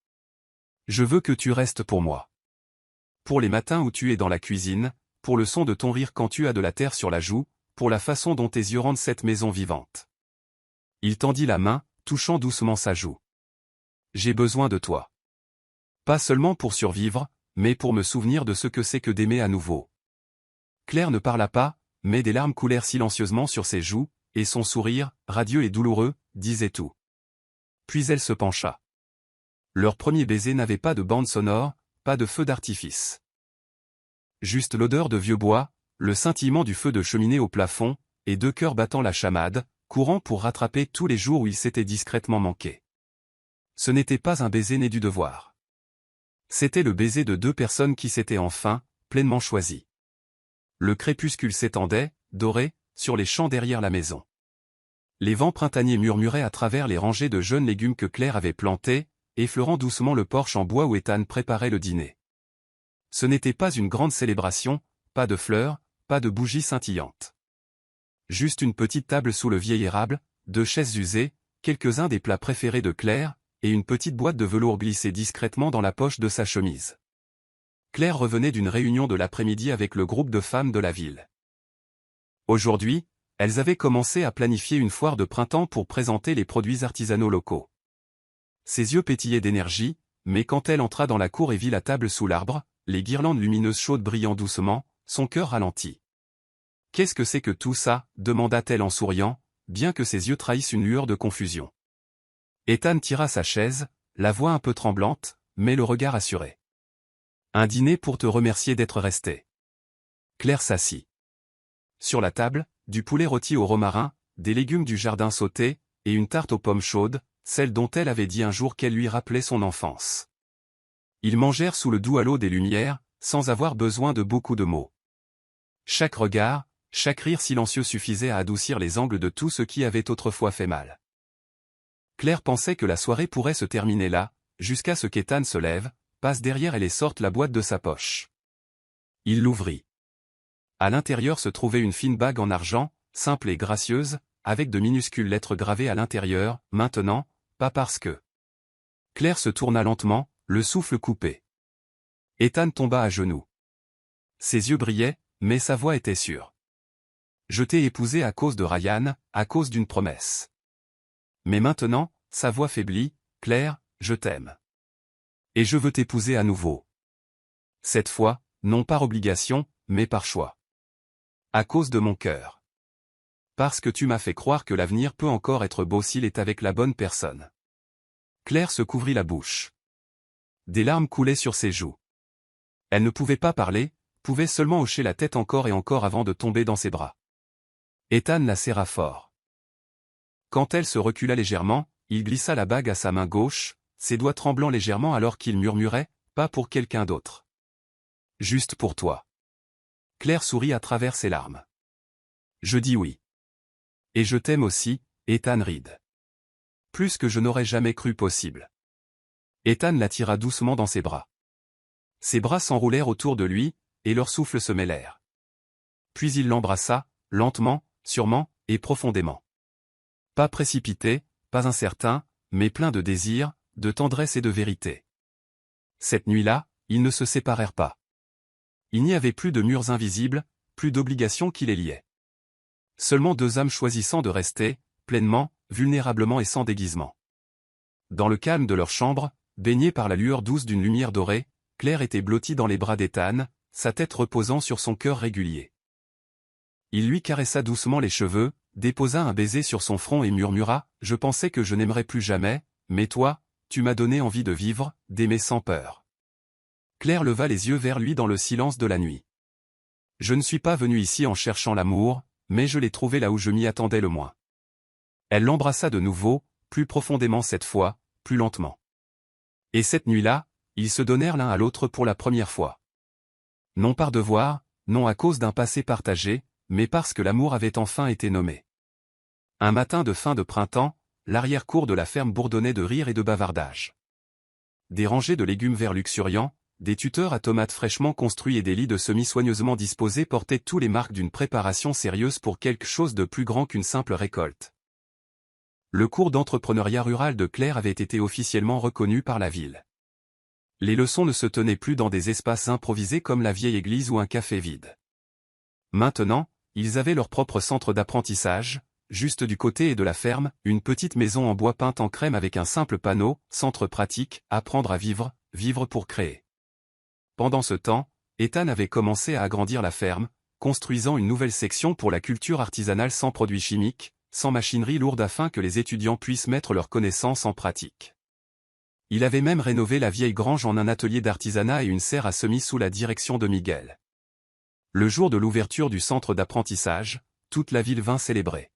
S1: Je veux que tu restes pour moi. Pour les matins où tu es dans la cuisine, pour le son de ton rire quand tu as de la terre sur la joue, pour la façon dont tes yeux rendent cette maison vivante. Il tendit la main, touchant doucement sa joue. J'ai besoin de toi. Pas seulement pour survivre, mais pour me souvenir de ce que c'est que d'aimer à nouveau. Claire ne parla pas, mais des larmes coulèrent silencieusement sur ses joues, et son sourire, radieux et douloureux, disait tout. Puis elle se pencha. Leur premier baiser n'avait pas de bande sonore, pas de feu d'artifice. Juste l'odeur de vieux bois, le scintillement du feu de cheminée au plafond, et deux cœurs battant la chamade, courant pour rattraper tous les jours où ils s'étaient discrètement manqués. Ce n'était pas un baiser né du devoir. C'était le baiser de deux personnes qui s'étaient enfin, pleinement choisies. Le crépuscule s'étendait, doré, sur les champs derrière la maison. Les vents printaniers murmuraient à travers les rangées de jeunes légumes que Claire avait plantés, effleurant doucement le porche en bois où Ethan préparait le dîner. Ce n'était pas une grande célébration, pas de fleurs, pas de bougies scintillantes. Juste une petite table sous le vieil érable, deux chaises usées, quelques-uns des plats préférés de Claire, et une petite boîte de velours glissée discrètement dans la poche de sa chemise. Claire revenait d'une réunion de l'après-midi avec le groupe de femmes de la ville. Aujourd'hui, elles avaient commencé à planifier une foire de printemps pour présenter les produits artisanaux locaux. Ses yeux pétillaient d'énergie, mais quand elle entra dans la cour et vit la table sous l'arbre, les guirlandes lumineuses chaudes brillant doucement, son cœur ralentit. « Qu'est-ce que c'est que tout ça ?» demanda-t-elle en souriant, bien que ses yeux trahissent une lueur de confusion. Ethan tira sa chaise, la voix un peu tremblante, mais le regard assuré. « Un dîner pour te remercier d'être resté. » Claire s'assit. Sur la table, du poulet rôti au romarin, des légumes du jardin sautés, et une tarte aux pommes chaudes, celle dont elle avait dit un jour qu'elle lui rappelait son enfance. Ils mangèrent sous le doux halo des lumières, sans avoir besoin de beaucoup de mots. Chaque regard, chaque rire silencieux suffisait à adoucir les angles de tout ce qui avait autrefois fait mal. Claire pensait que la soirée pourrait se terminer là, jusqu'à ce qu'Ethan se lève, passe derrière elle et sorte la boîte de sa poche. Il l'ouvrit. À l'intérieur se trouvait une fine bague en argent, simple et gracieuse, avec de minuscules lettres gravées à l'intérieur, « Maintenant, pas parce que... » Claire se tourna lentement, le souffle coupé. Ethan tomba à genoux. Ses yeux brillaient, mais sa voix était sûre. « Je t'ai épousé à cause de Ryan, à cause d'une promesse. Mais maintenant, sa voix faiblit, « Claire, je t'aime. Et je veux t'épouser à nouveau. Cette fois, non par obligation, mais par choix. À cause de mon cœur. Parce que tu m'as fait croire que l'avenir peut encore être beau s'il est avec la bonne personne. » Claire se couvrit la bouche. Des larmes coulaient sur ses joues. Elle ne pouvait pas parler, pouvait seulement hocher la tête encore et encore avant de tomber dans ses bras. Ethan la serra fort. Quand elle se recula légèrement, il glissa la bague à sa main gauche, ses doigts tremblant légèrement alors qu'il murmurait, « Pas pour quelqu'un d'autre. » juste pour toi. Claire sourit à travers ses larmes. Je dis oui. Et je t'aime aussi, Ethan Reed. Plus que je n'aurais jamais cru possible. Ethan la tira doucement dans ses bras. Ses bras s'enroulèrent autour de lui, et leurs souffles se mêlèrent. Puis il l'embrassa, lentement, sûrement, et profondément. Pas précipité, pas incertain, mais plein de désir, de tendresse et de vérité. Cette nuit-là, ils ne se séparèrent pas. Il n'y avait plus de murs invisibles, plus d'obligations qui les liaient. Seulement deux âmes choisissant de rester, pleinement, vulnérablement et sans déguisement. Dans le calme de leur chambre, baignée par la lueur douce d'une lumière dorée, Claire était blottie dans les bras d'Ethan, sa tête reposant sur son cœur régulier. Il lui caressa doucement les cheveux, déposa un baiser sur son front et murmura « Je pensais que je n'aimerais plus jamais, mais toi, tu m'as donné envie de vivre, d'aimer sans peur. » Claire leva les yeux vers lui dans le silence de la nuit. « Je ne suis pas venue ici en cherchant l'amour, mais je l'ai trouvé là où je m'y attendais le moins. » Elle l'embrassa de nouveau, plus profondément cette fois, plus lentement. Et cette nuit-là, ils se donnèrent l'un à l'autre pour la première fois. Non par devoir, non à cause d'un passé partagé, mais parce que l'amour avait enfin été nommé. Un matin de fin de printemps, l'arrière-cour de la ferme bourdonnait de rire et de bavardage. Des rangées de légumes verts luxuriants, des tuteurs à tomates fraîchement construits et des lits de semis soigneusement disposés portaient tous les marques d'une préparation sérieuse pour quelque chose de plus grand qu'une simple récolte. Le cours d'entrepreneuriat rural de Claire avait été officiellement reconnu par la ville. Les leçons ne se tenaient plus dans des espaces improvisés comme la vieille église ou un café vide. Maintenant, ils avaient leur propre centre d'apprentissage, juste du côté de la ferme, une petite maison en bois peinte en crème avec un simple panneau, centre pratique, apprendre à vivre, vivre pour créer. Pendant ce temps, Ethan avait commencé à agrandir la ferme, construisant une nouvelle section pour la culture artisanale sans produits chimiques, sans machinerie lourde afin que les étudiants puissent mettre leurs connaissances en pratique. Il avait même rénové la vieille grange en un atelier d'artisanat et une serre à semis sous la direction de Miguel. Le jour de l'ouverture du centre d'apprentissage, toute la ville vint célébrer.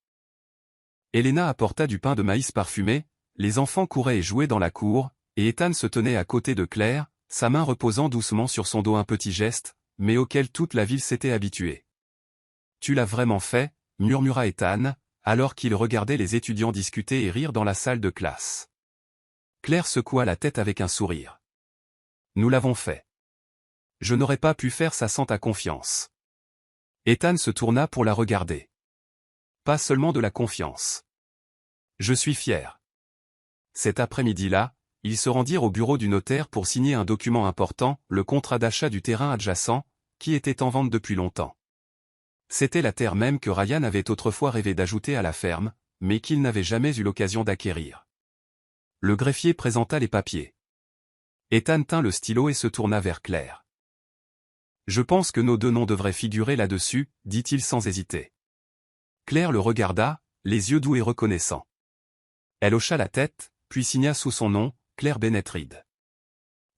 S1: Elena apporta du pain de maïs parfumé, les enfants couraient et jouaient dans la cour, et Ethan se tenait à côté de Claire, sa main reposant doucement sur son dos, un petit geste, mais auquel toute la ville s'était habituée. « Tu l'as vraiment fait » murmura Ethan, alors qu'il regardait les étudiants discuter et rire dans la salle de classe. Claire secoua la tête avec un sourire. « Nous l'avons fait. Je n'aurais pas pu faire ça sans ta confiance. » Ethan se tourna pour la regarder. « Pas seulement de la confiance. Je suis fier. » Cet après-midi-là, ils se rendirent au bureau du notaire pour signer un document important, le contrat d'achat du terrain adjacent, qui était en vente depuis longtemps. C'était la terre même que Ryan avait autrefois rêvé d'ajouter à la ferme, mais qu'il n'avait jamais eu l'occasion d'acquérir. Le greffier présenta les papiers. Ethan tint le stylo et se tourna vers Claire. « Je pense que nos deux noms devraient figurer là-dessus, dit-il sans hésiter. Claire le regarda, les yeux doux et reconnaissants. Elle hocha la tête, puis signa sous son nom, Claire Bennett Reed.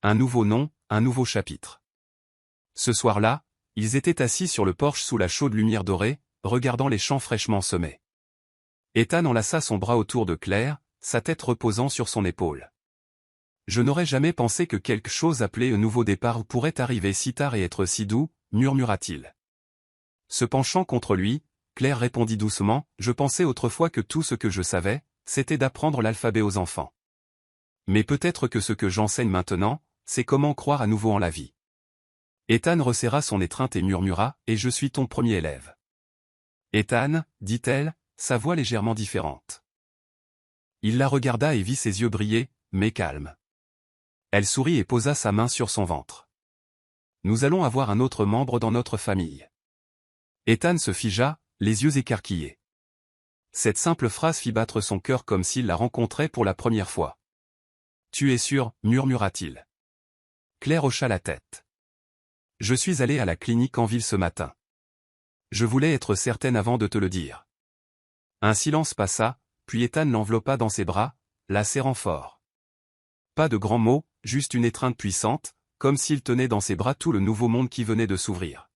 S1: Un nouveau nom, un nouveau chapitre. Ce soir-là, ils étaient assis sur le porche sous la chaude lumière dorée, regardant les champs fraîchement semés. Ethan enlaça son bras autour de Claire, sa tête reposant sur son épaule. « Je n'aurais jamais pensé que quelque chose appelé un nouveau départ pourrait arriver si tard et être si doux, murmura-t-il. Se penchant contre lui, Claire répondit doucement, « Je pensais autrefois que tout ce que je savais, c'était d'apprendre l'alphabet aux enfants. Mais peut-être que ce que j'enseigne maintenant, c'est comment croire à nouveau en la vie. » Ethan resserra son étreinte et murmura, « Et je suis ton premier élève. » « Ethan, dit-elle, sa voix légèrement différente. Il la regarda et vit ses yeux briller, mais calmes. Elle sourit et posa sa main sur son ventre. « Nous allons avoir un autre membre dans notre famille. » Ethan se figea, les yeux écarquillés. Cette simple phrase fit battre son cœur comme s'il la rencontrait pour la première fois. « Tu es sûr » murmura-t-il. Claire hocha la tête. « Je suis allée à la clinique en ville ce matin. Je voulais être certaine avant de te le dire. » Un silence passa, puis Ethan l'enveloppa dans ses bras, la serrant fort. Pas de grands mots, juste une étreinte puissante, comme s'il tenait dans ses bras tout le nouveau monde qui venait de s'ouvrir.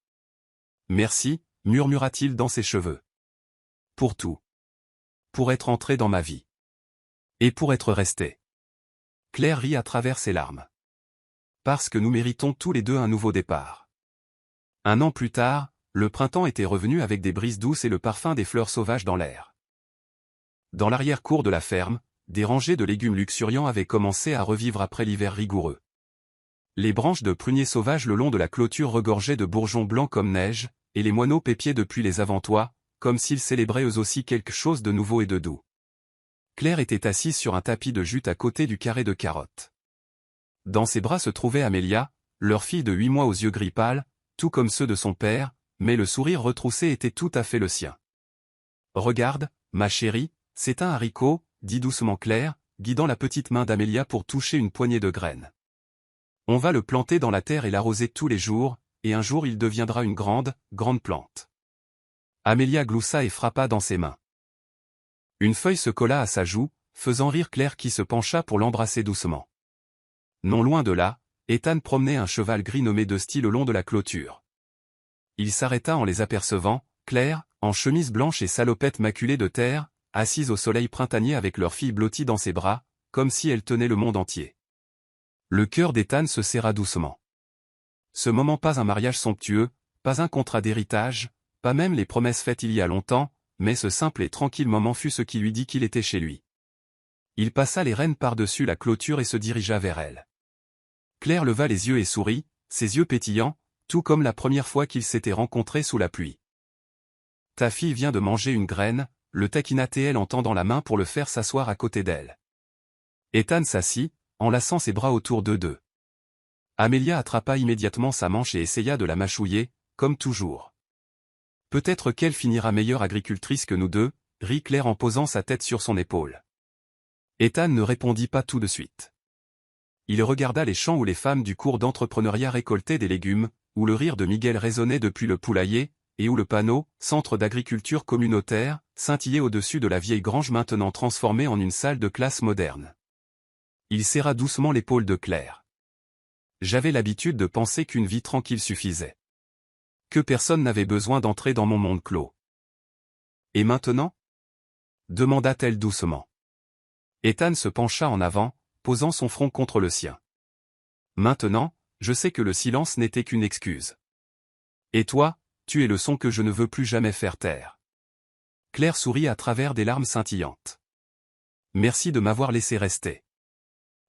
S1: « Merci » murmura-t-il dans ses cheveux. « Pour tout. Pour être entré dans ma vie. Et pour être resté. » Claire rit à travers ses larmes. « Parce que nous méritons tous les deux un nouveau départ. Un an plus tard, le printemps était revenu avec des brises douces et le parfum des fleurs sauvages dans l'air. Dans l'arrière-cour de la ferme, des rangées de légumes luxuriants avaient commencé à revivre après l'hiver rigoureux. Les branches de pruniers sauvages le long de la clôture regorgeaient de bourgeons blancs comme neige, et les moineaux pépiaient depuis les avant-toits, comme s'ils célébraient eux aussi quelque chose de nouveau et de doux. Claire était assise sur un tapis de jute à côté du carré de carottes. Dans ses bras se trouvait Amélia, leur fille de 8 mois aux yeux gris pâles, tout comme ceux de son père, mais le sourire retroussé était tout à fait le sien. « Regarde, ma chérie, c'est un haricot, » dit doucement Claire, guidant la petite main d'Amélia pour toucher une poignée de graines. « On va le planter dans la terre et l'arroser tous les jours, et un jour il deviendra une grande, grande plante. » Amélia gloussa et frappa dans ses mains. Une feuille se colla à sa joue, faisant rire Claire qui se pencha pour l'embrasser doucement. Non loin de là, Ethan promenait un cheval gris nommé Dusty le long de la clôture. Il s'arrêta en les apercevant, Claire, en chemise blanche et salopette maculée de terre, assise au soleil printanier avec leur fille blottie dans ses bras, comme si elle tenait le monde entier. Le cœur d'Ethan se serra doucement. Ce moment, pas un mariage somptueux, pas un contrat d'héritage, pas même les promesses faites il y a longtemps, mais ce simple et tranquille moment fut ce qui lui dit qu'il était chez lui. Il passa les rênes par-dessus la clôture et se dirigea vers elle. Claire leva les yeux et sourit, ses yeux pétillants, tout comme la première fois qu'ils s'étaient rencontrés sous la pluie. « Ta fille vient de manger une graine », le taquina-t-elle en tendant la main pour le faire s'asseoir à côté d'elle. Ethan s'assit, enlaçant ses bras autour d'eux deux. Amélia attrapa immédiatement sa manche et essaya de la mâchouiller, comme toujours. « Peut-être qu'elle finira meilleure agricultrice que nous deux », rit Claire en posant sa tête sur son épaule. Ethan ne répondit pas tout de suite. Il regarda les champs où les femmes du cours d'entrepreneuriat récoltaient des légumes, où le rire de Miguel résonnait depuis le poulailler, et où le panneau « Centre d'agriculture communautaire » scintillait au-dessus de la vieille grange maintenant transformée en une salle de classe moderne. Il serra doucement l'épaule de Claire. « J'avais l'habitude de penser qu'une vie tranquille suffisait. Que personne n'avait besoin d'entrer dans mon monde clos. »« Et maintenant » demanda-t-elle doucement. Ethan se pencha en avant, posant son front contre le sien. « Maintenant, je sais que le silence n'était qu'une excuse. Et toi, tu es le son que je ne veux plus jamais faire taire. » Claire sourit à travers des larmes scintillantes. « Merci de m'avoir laissé rester. »«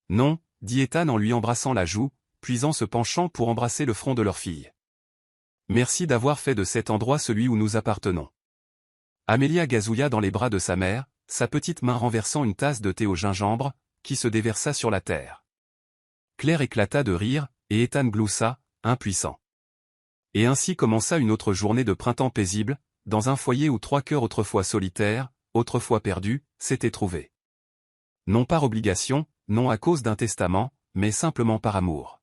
S1: Non, » dit Ethan en lui embrassant la joue, puis en se penchant pour embrasser le front de leur fille. « Merci d'avoir fait de cet endroit celui où nous appartenons. » Amélia gazouilla dans les bras de sa mère, sa petite main renversant une tasse de thé au gingembre, qui se déversa sur la terre. Claire éclata de rire, et Ethan gloussa, impuissant. Et ainsi commença une autre journée de printemps paisible, dans un foyer où 3 cœurs autrefois solitaires, autrefois perdus, s'étaient trouvés. Non par obligation, non à cause d'un testament, mais simplement par amour.